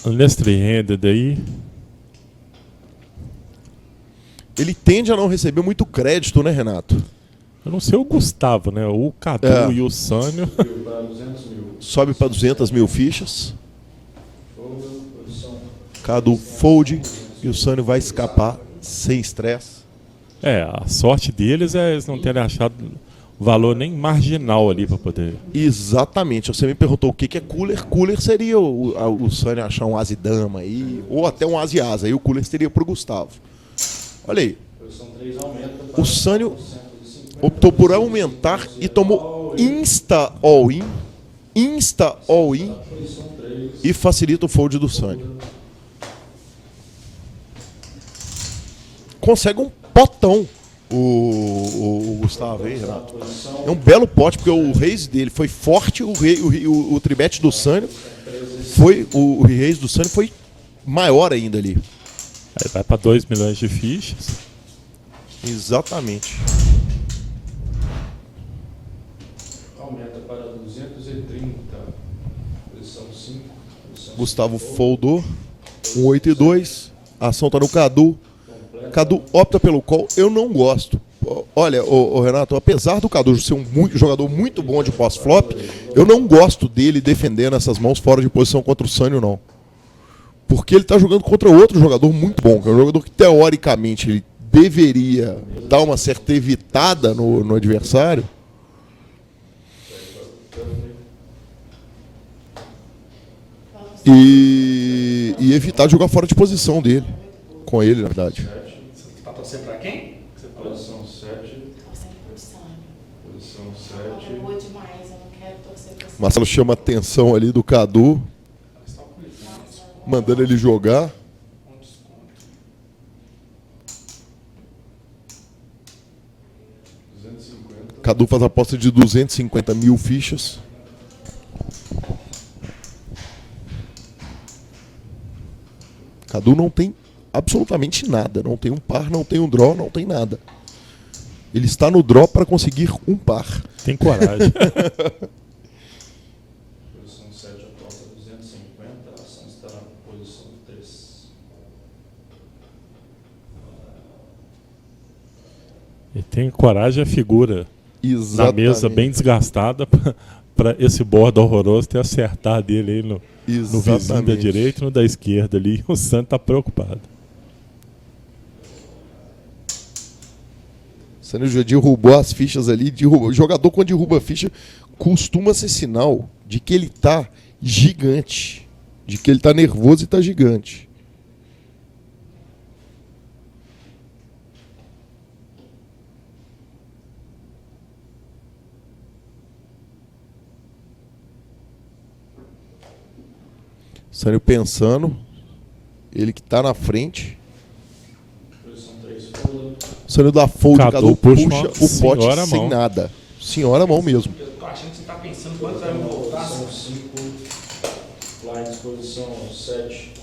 unless-handed aí. Ele tende a não receber muito crédito, né, Renato? Eu não sei o Gustavo, né? O Cadu e o Sânio. Sobe para 200 mil fichas. Cadu fold e o Sânio vai escapar sem estresse. A sorte deles é eles não terem achado valor nem marginal ali para poder. Exatamente. Você me perguntou o que é cooler. Cooler seria o Sânio achar um as e dama aí, ou até um as e asa. Aí o cooler seria pro Gustavo. Olha aí. O Sânio optou por aumentar e tomou insta all-in e facilita o fold do Sânio. Consegue um potão o Gustavo aí, Renato. É um belo pote, porque o raise dele foi forte, o tribete do Sânio o raise do Sânio foi maior ainda ali. Aí vai para 2 milhões de fichas. Exatamente. Aumenta para 230. Posição 5. Gustavo foldou. 8-2. A ação tá no Cadu. Cadu opta pelo call. Eu não gosto. Olha, o Renato, apesar do Cadu ser um jogador muito bom de pós-flop, eu não gosto dele defendendo essas mãos fora de posição contra o Sânio, não. Porque ele tá jogando contra outro jogador muito bom, que é um jogador que teoricamente ele deveria dar uma certa evitada no adversário. E evitar de jogar fora de posição dele. Com ele, na verdade. Você tá torcendo pra quem? Posição 7. Torcendo pro Sânio. Posição Não, 7. é boa demais, eu não quero torcer pro Sânio. Marcelo chama a atenção ali do Cadu, mandando ele jogar. Cadu faz a aposta de 250 mil fichas. Cadu não tem absolutamente nada. Não tem um par, não tem um draw, não tem nada. Ele está no draw para conseguir um par. Tem coragem. Posição 7 aposta 250. A ação está na posição 3. E tem coragem a figura na mesa bem desgastada para esse bordo horroroso ter acertar dele aí no vizinho da direita e no da esquerda ali. O Santos tá preocupado. Sânio já derrubou as fichas ali. O jogador, quando derruba a ficha, costuma ser sinal de que ele tá gigante. De que ele tá nervoso e tá gigante. Sânio pensando. Ele que tá na frente. Posição 3 folda. Sânio dá fold, Cadu puxa o pote senhora sem mão. nada. Senhora mão mesmo. Eu tô achando que você tá pensando quanto vai me voltar. Posição 5. Blinds, posição 7.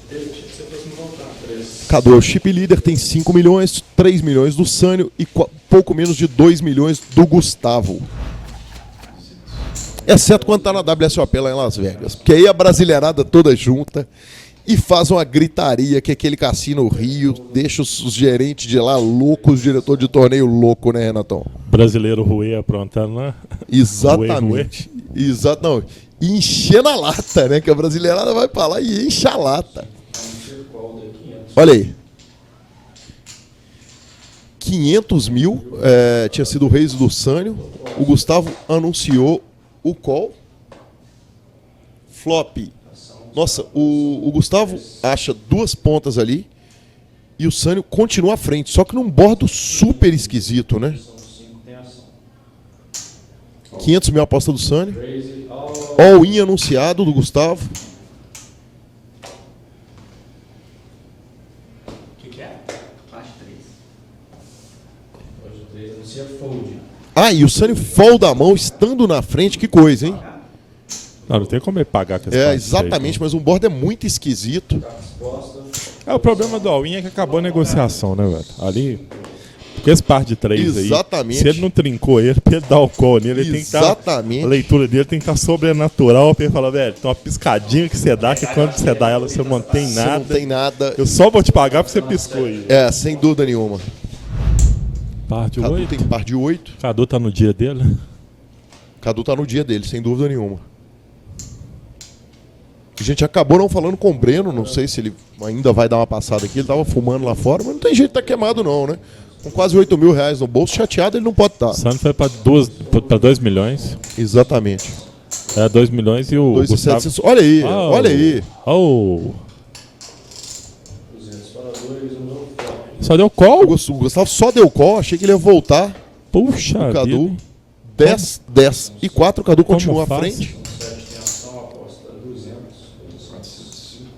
Cadu é o chip líder, tem 5 milhões, 3 milhões do Sânio e pouco menos de 2 milhões do Gustavo. Exceto quando tá na WSOP lá em Las Vegas. Porque aí a brasileirada toda junta e faz uma gritaria que aquele cassino Rio deixa os gerentes de lá loucos, os diretor de torneio louco, né, Renatão? Brasileiro Rui aprontando lá. Exatamente. Exato, não. E enchendo a lata, né? Que a brasileirada vai pra lá e enche a lata. Olha aí. 500 mil tinha sido o Reis do Sânio. O Gustavo anunciou o call. Flop. Nossa, o Gustavo acha 2 pontas ali e o Sânio continua à frente, só que num bordo super esquisito, né? 500 mil aposta do Sânio. All-in anunciado do Gustavo. O que é? Faixa 3. Hoje o 3 anuncia fold. Ah, e o Sânio folda a mão estando na frente, que coisa, hein? Não tem como ele pagar com esse passe Exatamente, mas um board é muito esquisito. O problema do all-in é que acabou a negociação, né, velho? Ali, com esse par de 3 aí, Exatamente. se ele não trincou ele, pra ele dar o call nele, ele tem que estar. Exatamente. A leitura dele tem que estar sobrenatural pra ele falar, velho, tem uma piscadinha que você dá, que quando você dá ela, você não tem Você nada. não tem nada. Eu só vou te pagar porque você piscou aí. Sem dúvida nenhuma. Par de Cadu 8. tem par de 8. Cadu tá no dia dele. Cadu tá no dia dele, sem dúvida nenhuma. A gente acabou não falando com o Breno, não sei se ele ainda vai dar uma passada aqui, ele tava fumando lá fora, mas não tem jeito de tá queimado não, né? Com quase 8 mil reais no bolso, chateado ele não pode estar. O Santos foi pra 2 milhões. Exatamente. 2 milhões e o 2.700. Gustavo... Olha aí, olha aí. Só deu call? O Gustavo só deu call, achei que ele ia voltar. Puxa O Cadu, vida. 10, 10 e 4, o Cadu Como continua à faz? frente. 7 tem ação, aposta 200, posição 5,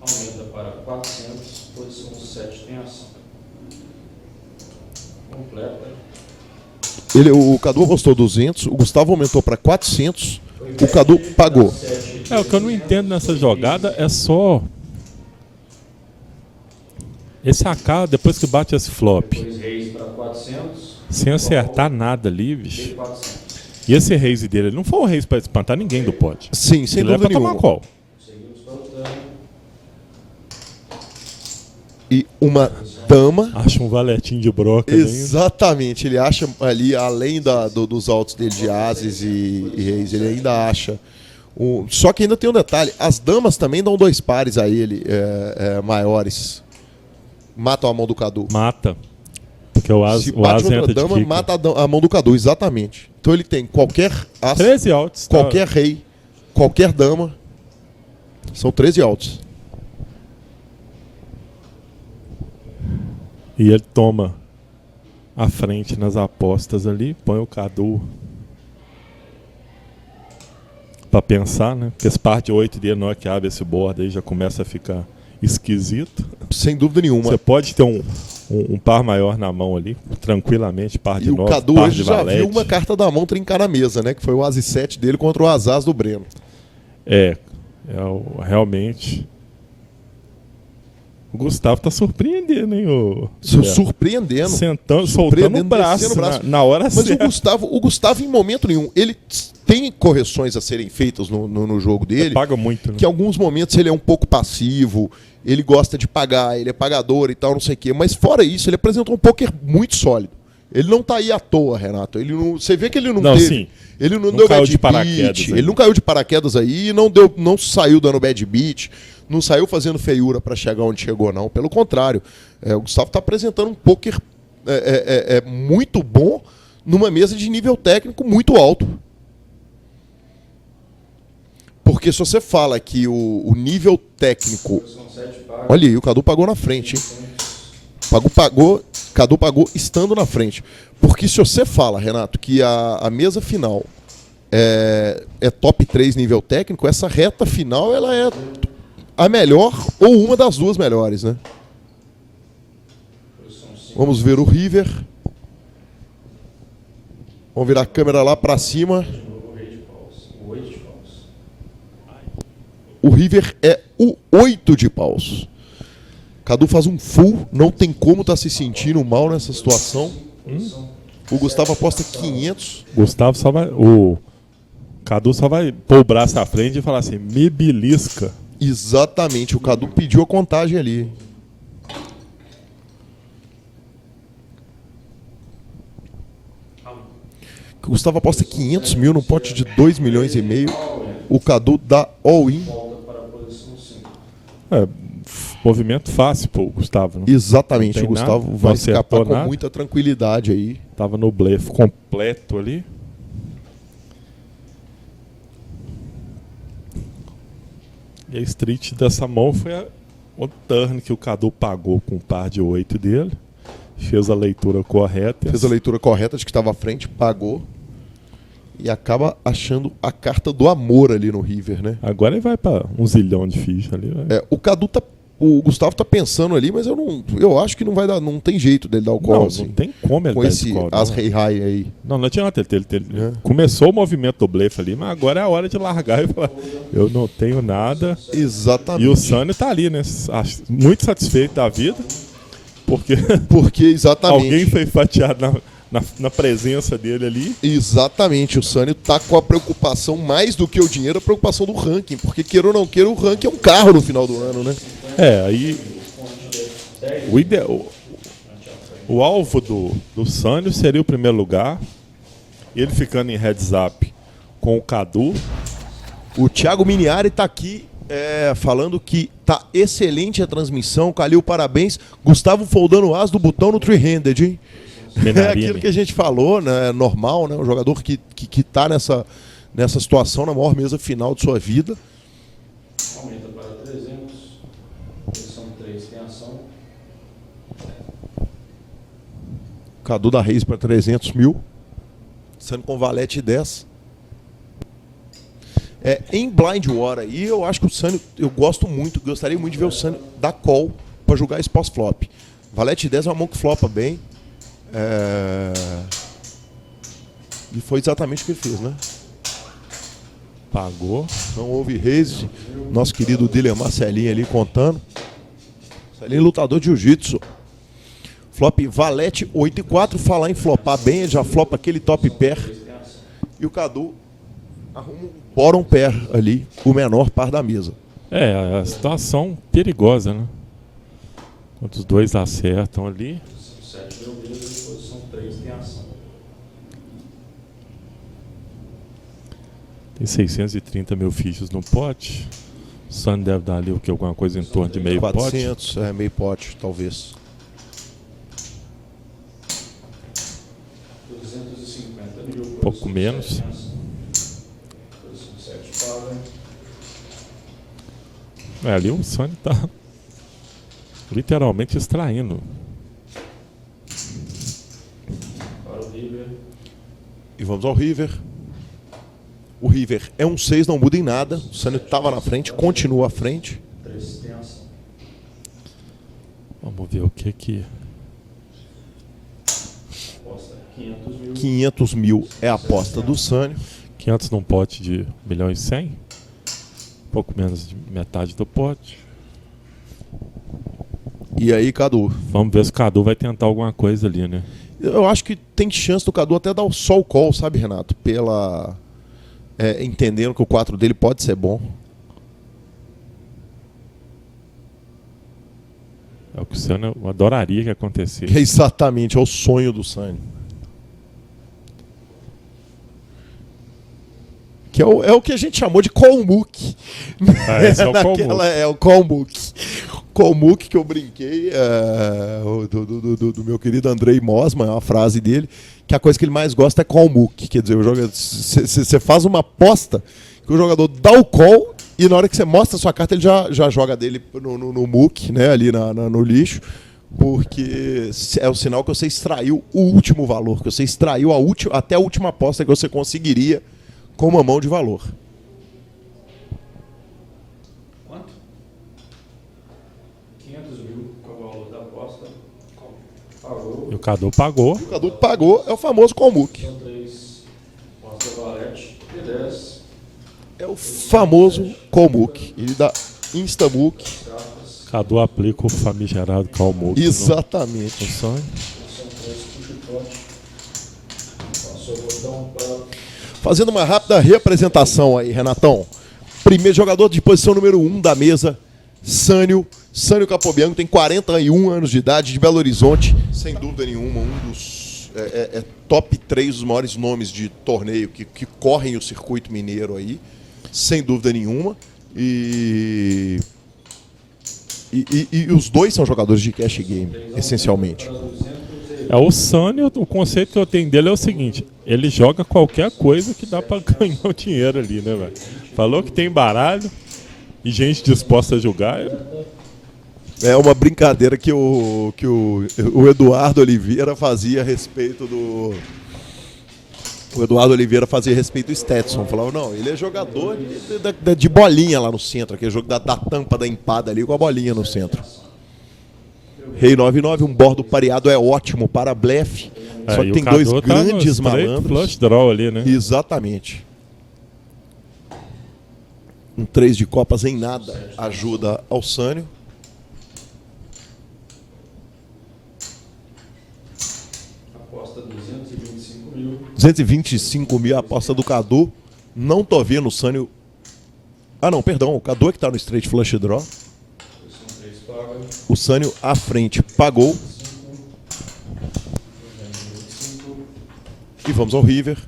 aumenta para 400, posição 7 tem ação. Completa. O Cadu apostou 200, o Gustavo aumentou para 400, o Cadu pagou. O que eu não entendo nessa jogada é só... Esse AK, depois que bate esse flop, Depois reis para 400, sem acertar nada ali, bicho. 400. E esse raise dele, ele não foi um raise pra espantar ninguém do pote. Sim, sem Ele é dúvida pra tomar nenhuma. call. Seguimos para o dano. E uma dama. Acha um valetinho de broca ainda. Exatamente, ele acha ali, além dos altos dele de ases e reis, ele ainda acha. Só que ainda tem um detalhe, as damas também dão 2 pares a ele, maiores. Matam a mão do Cadu. Mata. Porque o as, Se o bate as entra outra de dama, kicker. mata a mão do Cadu, exatamente. Então ele tem qualquer as, 13 altos. tá? qualquer rei, qualquer dama. São 13 altos. E ele toma a frente nas apostas ali, põe o Cadu pra pensar, né? Porque esse par de 8 dele, na hora que abre esse board aí, já começa a ficar esquisito. Sem dúvida nenhuma. Você pode ter um par maior na mão ali, tranquilamente, par de E o 9, Cadu par hoje de já valete. viu uma carta da mão trincar na mesa, né? Que foi o As 7 dele contra o Asas do Breno. Realmente... O Gustavo tá surpreendendo, hein? Surpreendendo. Soltando o Surpreendendo, braço, descendo o braço. na hora Mas certa. o Gustavo, em momento nenhum, ele tem correções a serem feitas no jogo dele. Ele paga muito, né? Que em alguns momentos ele é um pouco passivo, ele gosta de pagar, ele é pagador e tal, não sei o quê. Mas fora isso, ele apresentou um poker muito sólido. Ele não tá aí à toa, Renato. Você vê que ele não teve. Sim. Ele não Não deu caiu bad de paraquedas beat. aí. Ele não caiu de paraquedas aí, não saiu dando bad beat, não saiu fazendo feiura para chegar onde chegou, não. Pelo contrário, o Gustavo está apresentando um poker muito bom numa mesa de nível técnico muito alto. Porque se você fala que o nível técnico. Olha aí, o Cadu pagou na frente, hein? Cadu pagou estando na frente. Porque se você fala, Renato, que a mesa final é top 3 nível técnico, essa reta final ela é a melhor ou uma das duas melhores, né? Vamos ver o River. Vamos virar a câmera lá para cima. O river é o 8 de paus. Cadu faz um full, não tem como tá se sentindo mal nessa situação. O Gustavo aposta 500. Gustavo só vai. O Cadu só vai pôr o braço à frente e falar assim: me belisca. Exatamente, o Cadu pediu a contagem ali. O Gustavo aposta 500 mil no pote de 2 milhões e meio. O Cadu dá all-in. Volta para a posição 5. Movimento fácil, pô, Gustavo. Não Exatamente, tem o Gustavo nada, vai não acertou escapar com nada. muita tranquilidade aí. Tava no blefe completo ali. E a street dessa mão foi o turn que o Cadu pagou com o par de 8 dele. Fez a leitura correta. Fez a leitura correta de que estava à frente, pagou. E acaba achando a carta do amor ali no river, né? Agora ele vai pra 1 zilhão de ficha ali. Vai. O Gustavo tá pensando ali, mas eu acho que não vai dar, não tem jeito dele dar o call Não, assim. não tem como ele Com dar esse esse call, as não. rei high aí. Não adianta. Ele É. começou o movimento do blefe ali, mas agora é a hora de largar e falar: eu não tenho nada. Exatamente. E o Sânio tá ali, né? Muito satisfeito da vida. Porque Porque exatamente. alguém foi fatiado na presença dele ali. Exatamente, o Sânio tá com a preocupação mais do que o dinheiro, a preocupação do ranking, porque queira ou não queira, o ranking é um carro no final do ano, né? Aí o alvo do Sânio seria o primeiro lugar. Ele ficando em heads up com o Cadu. O Thiago Miniari tá aqui falando que tá excelente a transmissão. Calil, parabéns. Gustavo foldando o as do botão no three-handed, hein? É aquilo que a gente falou, né? É normal, né? Um jogador que tá nessa situação na maior mesa final de sua vida. Aumenta para 300. Posição 3 tem ação. Cadu da Reis para 300 mil. Sendo com valete 10. Em Blind War aí, eu acho que o Sânio, eu gostaria muito de ver o Sânio dar call para jogar esse pós-flop. Valete 10 é uma mão que flopa bem. E foi exatamente o que ele fez, né? Pagou. Não houve raise. Nosso querido Dylan Marcelinho ali contando. Marcelinho lutador de jiu-jitsu. Flop valete 8 e 4. Falar em flopar bem, ele já flopa aquele top pair. E o Cadu arruma um bottom pair ali, o menor par da mesa. A situação perigosa, né? Quando os dois acertam ali. 7 mil vezes, posição 3 tem ação. Tem 630 mil fichas no pote. O Sânio deve dar ali o que? Alguma coisa em torno de meio 400, meio pote, talvez. 250 mil. Pouco menos. Posição 7 paga. Ali o Sânio tá literalmente extraindo. Para o river. E vamos ao river. O river é um 6, não muda em nada. O Sânio estava na frente, continua à frente. 3 tem ação. Vamos ver o que. Aposta 500 mil. 500 mil é a aposta do Sânio. 500 num pote de 1 milhão e 100. Pouco menos de metade do pote. E aí, Cadu? Vamos ver se o Cadu vai tentar alguma coisa ali, né? Eu acho que tem chance do Cadu até dar só o call, sabe, Renato? Entendendo que o 4 dele pode ser bom. É o que o Sânio adoraria que acontecesse. Exatamente, é o sonho do Sânio. Que é o que a gente chamou de Colmuck. Esse é o Colmuck. É o Colmuck. Colmuck que eu brinquei do meu querido Andrei Mosman, é uma frase dele, que a coisa que ele mais gosta é Colmuck. Quer dizer, você faz uma aposta que o jogador dá o call e na hora que você mostra a sua carta ele já joga dele no muck, né, ali no lixo, porque é o sinal que você extraiu o último valor, que você extraiu até a última aposta que você conseguiria com uma mão de valor. Quanto? 500 mil com o valor da aposta. Pagou. E o Cadu pagou. O Cadu pagou, é o famoso Colmuck. São 3. Aposta valete. E 10. é o famoso Calmuc. Ele dá Instamuc. Cadu aplica o famigerado Calmuc. Exatamente. No sonho. Fazendo uma rápida representação aí, Renatão. Primeiro jogador de posição número 1 da mesa, Sânio Capobianco, tem 41 anos de idade, de Belo Horizonte. Sem dúvida nenhuma, um dos top 3 dos maiores nomes de torneio que correm o circuito mineiro aí. Sem dúvida nenhuma. E os dois são jogadores de cash game, essencialmente. O Sânio, o conceito que eu tenho dele é o seguinte: ele joga qualquer coisa que dá pra ganhar o dinheiro ali, né, velho? Falou que tem baralho e gente disposta a jogar. É uma brincadeira que o Eduardo Oliveira fazia a respeito do. O Eduardo Oliveira fazia a respeito do Stetson. Falava, não, ele é jogador de bolinha lá no centro, aquele jogo da tampa da empada ali com a bolinha no centro. Rei 9-9, um bordo pareado é ótimo para blefe. Só que tem dois grandes malandros. Flush draw ali, né? Exatamente. Um 3 de copas em nada ajuda ao Sânio. Aposta 225 mil. 225 mil a aposta do Cadu. Não tô vendo o Sânio. Ah, não, perdão. O Cadu é que tá no straight flush draw. O Sânio à frente pagou. E vamos ao River.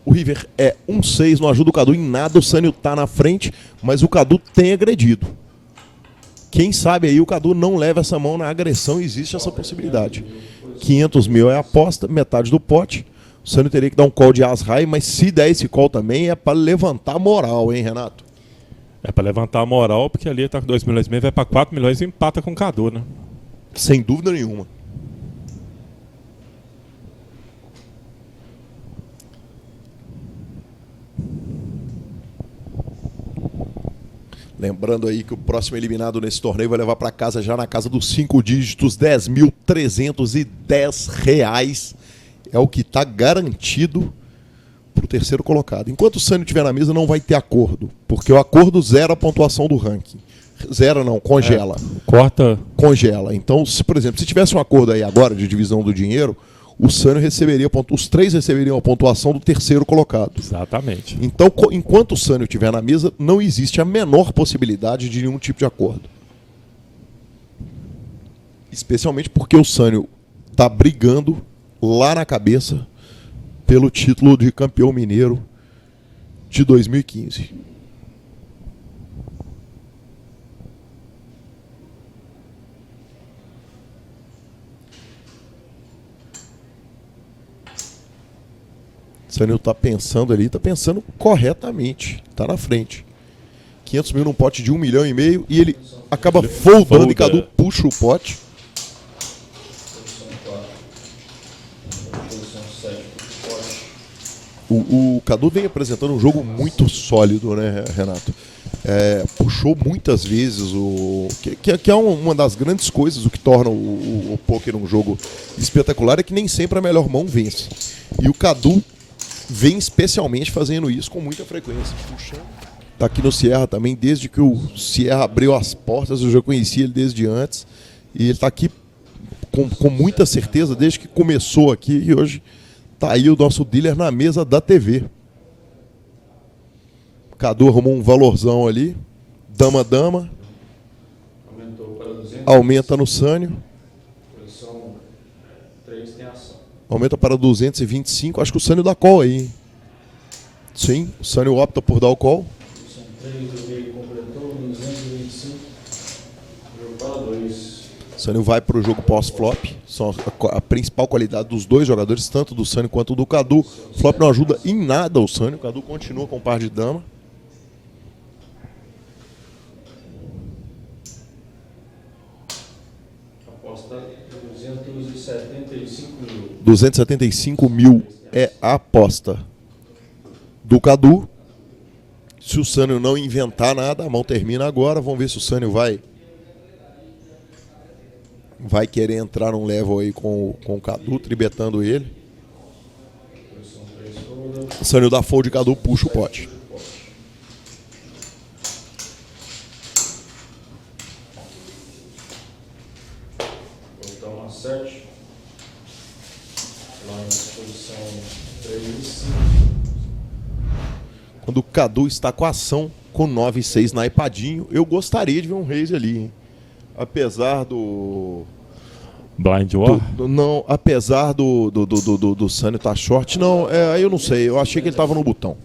O River é 1-6, não ajuda o Cadu em nada. O Sânio tá na frente, mas o Cadu tem agredido. Quem sabe aí o Cadu não leva essa mão na agressão, existe essa possibilidade. 500 mil é a aposta, metade do pote. O Sânio teria que dar um call de as-high, mas se der esse call também é para levantar a moral, hein, Renato? É para levantar a moral, porque ali tá com 2 milhões e meio, vai para 4 milhões e empata com o Cadu, né? Sem dúvida nenhuma. Lembrando aí que o próximo eliminado nesse torneio vai levar para casa já na casa dos 5 dígitos, R$10.310. É o que está garantido para o terceiro colocado. Enquanto o Sânio estiver na mesa, não vai ter acordo, porque o acordo zera a pontuação do ranking. Zera não, congela. Corta. Congela. Então, se, por exemplo, se tivesse um acordo aí agora de divisão do dinheiro, o Sânio receberia, os três receberiam a pontuação do terceiro colocado. Exatamente. Então, enquanto o Sânio estiver na mesa, não existe a menor possibilidade de nenhum tipo de acordo. Especialmente porque o Sânio está brigando lá na cabeça pelo título de campeão mineiro de 2015. Sânio está pensando ali, está pensando corretamente, está na frente. 500 mil num pote de 1,5 milhão e ele acaba foldando e Cadu puxa o pote. O Cadu vem apresentando um jogo muito sólido, né, Renato? Puxou muitas vezes, que é uma das grandes coisas, o que torna o poker um jogo espetacular, é que nem sempre a melhor mão vence. E o Cadu vem especialmente fazendo isso com muita frequência. Tá aqui no Sierra também, desde que o Sierra abriu as portas, eu já conhecia ele desde antes. E ele está aqui com muita certeza desde que começou aqui, e hoje tá aí o nosso dealer na mesa da TV. Cadu arrumou um valorzão ali. Dama. Aumenta no Sânio. Posição 3 tem ação. Aumenta para 225. Acho que o Sânio dá call aí. Sim, o Sânio opta por dar o call. Posição 3, o Rei completou, 225. Jogo para 2. O Sânio vai para o jogo pós-flop. São a principal qualidade dos dois jogadores, tanto do Sânio quanto do Cadu. Flop não ajuda em nada o Sânio. O Cadu continua com o par de dama. Aposta 275 mil. 275 mil é a aposta do Cadu. Se o Sânio não inventar nada, a mão termina agora. Vamos ver se o Sânio vai querer entrar num level aí com o Cadu, tribetando ele. Sânio dá fold, Cadu puxa o pote. Voltamos a 7. Lá na posição 3 e 5. Quando o Cadu está com a ação com 9 e 6 naipadinho, eu gostaria de ver um raise ali, hein? Apesar do... Blind War? Não, apesar do Sânio tá short, não, aí eu não sei, eu achei que ele tava no botão.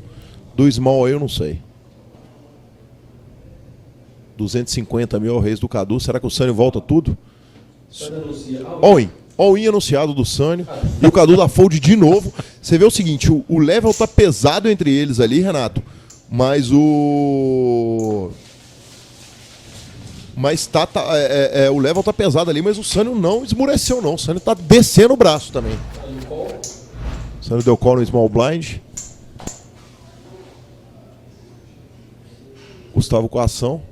Do small aí eu não sei. 250 mil ao raise do Cadu, será que o Sânio volta tudo? All-in anunciado do Sânio, e o Cadu dá fold de novo. Você vê o seguinte, o level tá pesado entre eles ali, Renato, mas o level tá pesado ali, mas o Sânio não esmureceu não. O Sânio tá descendo o braço também. O Sânio deu call no small blind. Gustavo com a ação.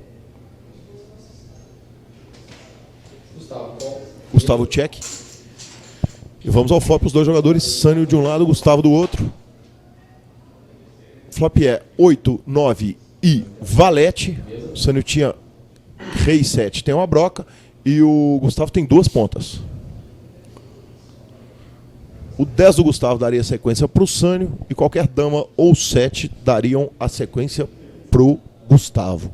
Gustavo check. E vamos ao flop, os dois jogadores, Sânio de um lado, Gustavo do outro. Flop é 8, 9 e valete. O Sânio tinha rei 7, tem uma broca. E o Gustavo tem 2 pontas. O 10 do Gustavo daria sequência para o Sânio. E qualquer dama ou 7 dariam a sequência para o Gustavo.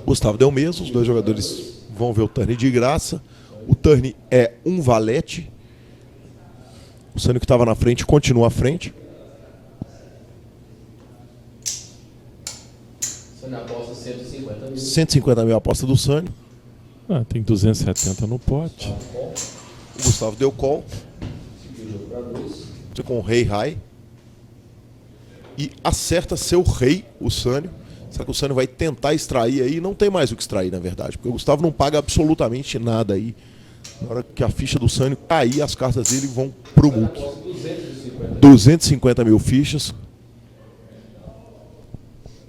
Gustavo deu mesmo, os dois jogadores vão ver o turn de graça. O turn é um valete. O Sânio que estava na frente continua à frente. Sânio aposta 150 mil. 150 mil a aposta do Sânio. Ah, tem 270 no pote. O Gustavo deu call. Com o rei high. E acerta seu rei, o Sânio. Será que o Sânio vai tentar extrair aí? Não tem mais o que extrair, na verdade. Porque o Gustavo não paga absolutamente nada aí. Na hora que a ficha do Sânio cair, as cartas dele vão pro muque. 250 mil fichas.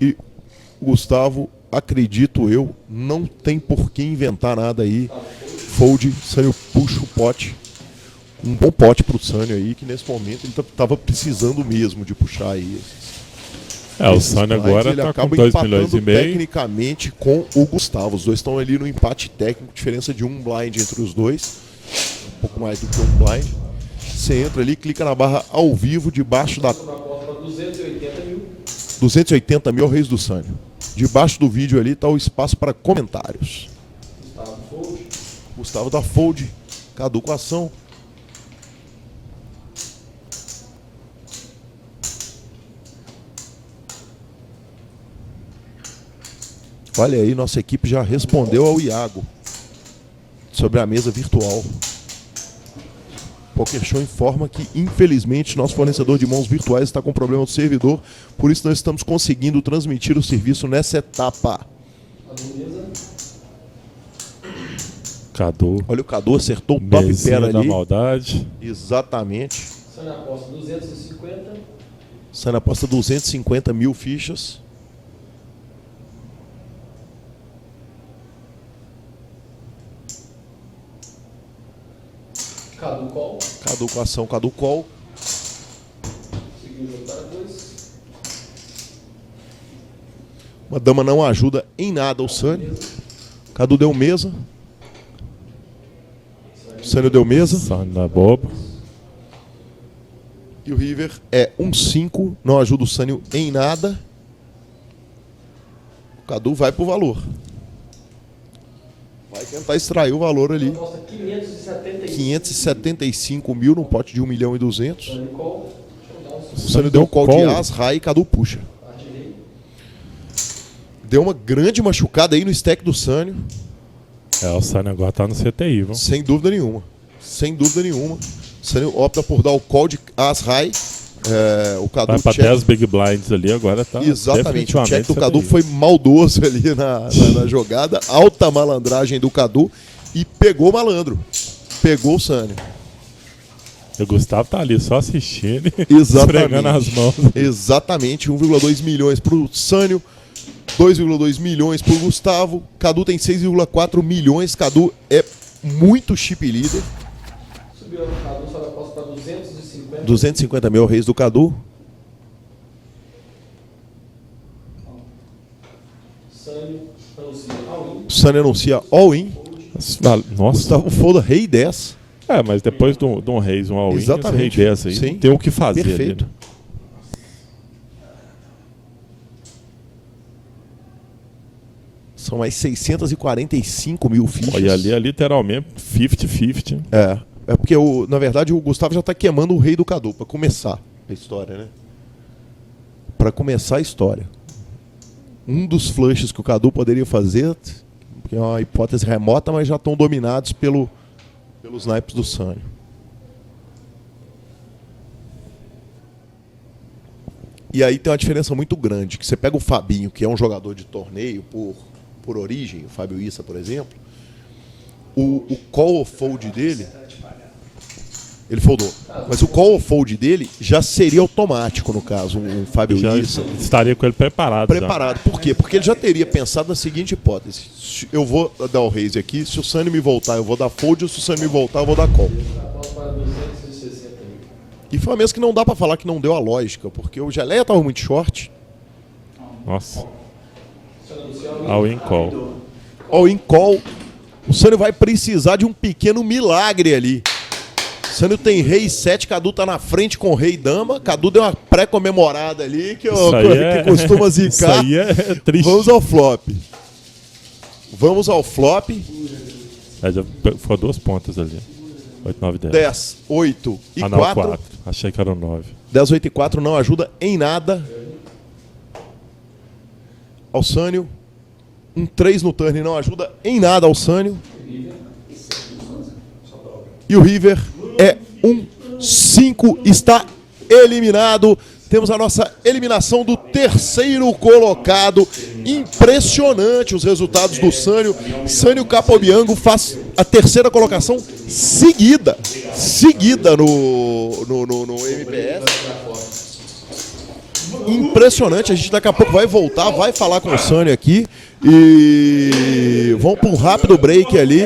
E o Gustavo, acredito eu, não tem por que inventar nada aí. Fold, Sânio puxa o pote. Um bom pote pro Sânio aí, que nesse momento ele tava precisando mesmo de puxar aí. O Sânio agora ele tá acaba com 2 empatando milhões e meio. tecnicamente com o Gustavo. Os dois estão ali no empate técnico, diferença de um blind entre os dois. Um pouco mais do que um blind. Você entra ali, clica na barra ao vivo, debaixo da... 280 mil. 280 mil reis do Sânio. Debaixo do vídeo ali está o espaço para comentários. Gustavo fold. Gustavo da fold. Cadu com ação. Olha aí, nossa equipe já respondeu ao Iago sobre a mesa virtual. Poker Show informa que, infelizmente, nosso fornecedor de mãos virtuais está com problema no servidor, por isso não estamos conseguindo transmitir o serviço nessa etapa. Cadu. Olha, o Cadu acertou o top Mesinha pair da ali. maldade. Exatamente. Sânio aposta 250. Sânio aposta 250 mil fichas. Cadu call. Cadu com ação, Cadu call. Seguiu o jogo para 2. Uma dama não ajuda em nada o Sânio. Cadu deu mesa. Sânio deu mesa. Sânio da boba. E o River é 1-5. Não ajuda o Sânio em nada. O Cadu vai pro valor. Vai tentar extrair o valor ali. Aposta 575. 575 mil no pote de 1.200.000. Sânio call. O Sânio deu um call de as, high e Cadu puxa. Deu uma grande machucada aí no stack do Sânio. O Sânio agora tá no CTI, viu? Sem dúvida nenhuma. Sem dúvida nenhuma. O Sânio opta por dar o call de as, high. O Cadu Vai pra check. 10 big blinds ali, agora tá. Exatamente, o check do CTI. Cadu foi maldoso ali na jogada. Alta malandragem do Cadu. E pegou o malandro. Pegou o Sânio. O Gustavo tá ali só assistindo e Exatamente. esfregando as mãos. Exatamente, 1,2 milhões pro Sânio, 2,2 milhões pro Gustavo. Cadu tem 6,4 milhões. Cadu é muito chip líder. subiu no Cadu, só eu posso para 250. 250 mil reis do Cadu. Sunny anuncia all-in. Nossa. Gustavo Folda, rei 10. Mas depois de um reis, um all-in, esse Exatamente. rei 10 aí, Sim. não tem o que fazer. Perfeito. Ali, né? São mais 645 mil fichas. Olha, ali é literalmente 50-50. É porque, na verdade, o Gustavo já está queimando o rei do Cadu, para começar a história, né? Para começar a história. Um dos flushes que o Cadu poderia fazer, que é uma hipótese remota, mas já estão dominados pelos naipes do Sunny. E aí tem uma diferença muito grande, que você pega o Fabinho, que é um jogador de torneio por origem, o Fábio Issa, por exemplo, o call ou fold dele, ele foldou, mas o call ou fold dele já seria automático, no caso, um Fábio Já Issa. estaria com ele preparado. Preparado. Por quê? Porque ele já teria pensado na seguinte hipótese: eu vou dar o raise aqui, se o Sunny me voltar, eu vou dar fold, ou se o Sunny me voltar, eu vou dar call. E foi uma mesa que não dá pra falar que não deu a lógica, porque o Geleia tava muito short. Nossa. All-in call. All-in call. O Sunny vai precisar de um pequeno milagre ali. O Sunny tem rei 7, Cadu tá na frente com o rei dama. Cadu deu uma pré-comemorada ali que costuma zicar. Isso aí é triste. Vamos ao flop. Já ficou 2 pontas ali. 8, 9, 10. 10, 8 e não, 4. Achei que era o 9. 10, 8 e 4 não ajuda em nada. Ao Sânio. Um 3 no turn não ajuda em nada ao Sânio. E o River é um 5, está eliminado. Temos a nossa eliminação do terceiro colocado. Impressionante os resultados do Sânio. Sânio Capobianco faz a terceira colocação seguida no MPS. Impressionante. A gente daqui a pouco vai voltar, vai falar com o Sânio aqui. E vamos para um rápido break ali.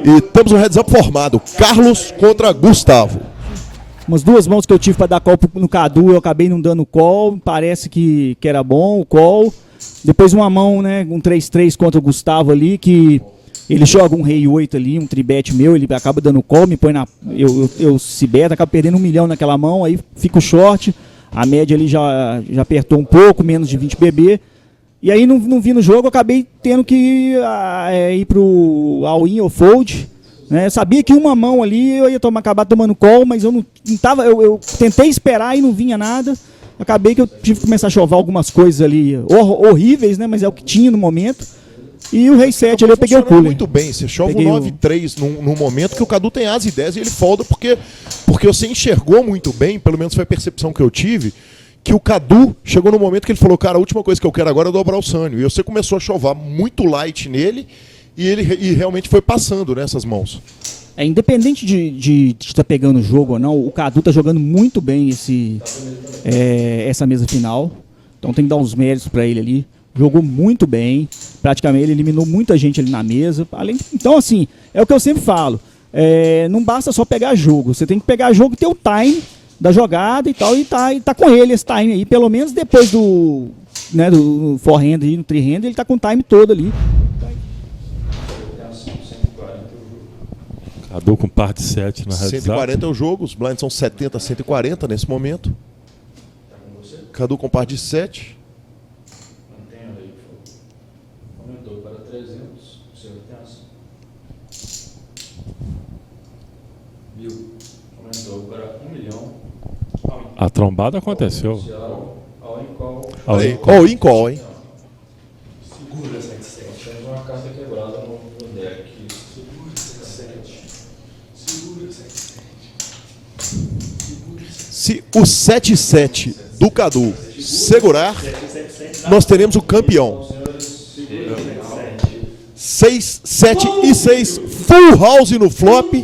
E temos um heads up formado. Carlos contra Gustavo. Umas 2 mãos que eu tive para dar call no Cadu, eu acabei não dando call. Parece que era bom o call. Depois uma mão, né, um 3-3 contra o Gustavo ali, que ele joga um rei 8 ali, um tribete meu, ele acaba dando call, me põe na... Eu se beta, acabo perdendo 1 milhão naquela mão, aí fico short. A média ali já apertou um pouco, menos de 20 BB. E aí não vi no jogo, eu acabei tendo que ir pro all-in ou fold. Né? Eu sabia que uma mão ali eu ia acabar tomando call, mas eu não tava. Eu tentei esperar e não vinha nada. Acabei que eu tive que começar a chover algumas coisas ali horríveis, né? Mas é o que tinha no momento. E o rei 7 ali eu peguei o cooler. Muito bem, você chove o 9-3 num momento que o Cadu tem as e 10 e ele folda porque você enxergou muito bem, pelo menos foi a percepção que eu tive, que o Cadu chegou no momento que ele falou, cara, a última coisa que eu quero agora é dobrar o Sânio. E você começou a chover muito light nele e ele realmente foi passando nessas mãos. Independente de estar pegando o jogo ou não, o Cadu tá jogando muito bem essa mesa final. Então tem que dar uns méritos para ele ali. Jogou muito bem, praticamente ele eliminou muita gente ali na mesa. Então, assim, é o que eu sempre falo. Não basta só pegar jogo, você tem que pegar jogo e ter o time da jogada e tal, e tá com ele esse time aí, pelo menos depois do forehand e no treehand, ele tá com o time todo ali. Cadu com par de 7 na heads up. 140 é o jogo, os blinds são 70 a 140 nesse momento. Cadu com par de 7. Mantendo aí, aumentou para 300, o senhor tem ação. 1.000, aumentou para 1 milhão. A trombada aconteceu. All in call, hein? Segura 77. Temos uma carta quebrada no deck. Segura 77. Segura 77. Se o 7-7 do Cadu segurar, nós teremos o campeão. 6, 7 e 6. Full house no flop.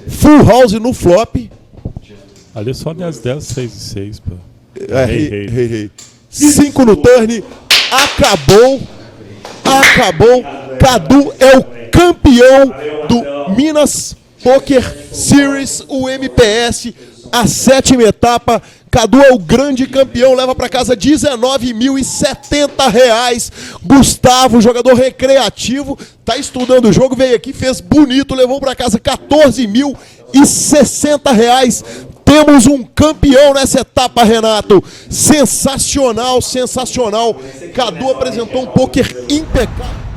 Full house no flop. Ali só 10, 6 e 6, pô. Rei. 5 no turn. Acabou. Cadu é o campeão do Minas Poker Series, o MPS, a 7ª etapa. Cadu é o grande campeão, leva para casa R$19.070. Gustavo, jogador recreativo, tá estudando o jogo, veio aqui, fez bonito, levou para casa R$14.060. Temos um campeão nessa etapa, Renato. Sensacional, sensacional. Cadu apresentou um poker impecável.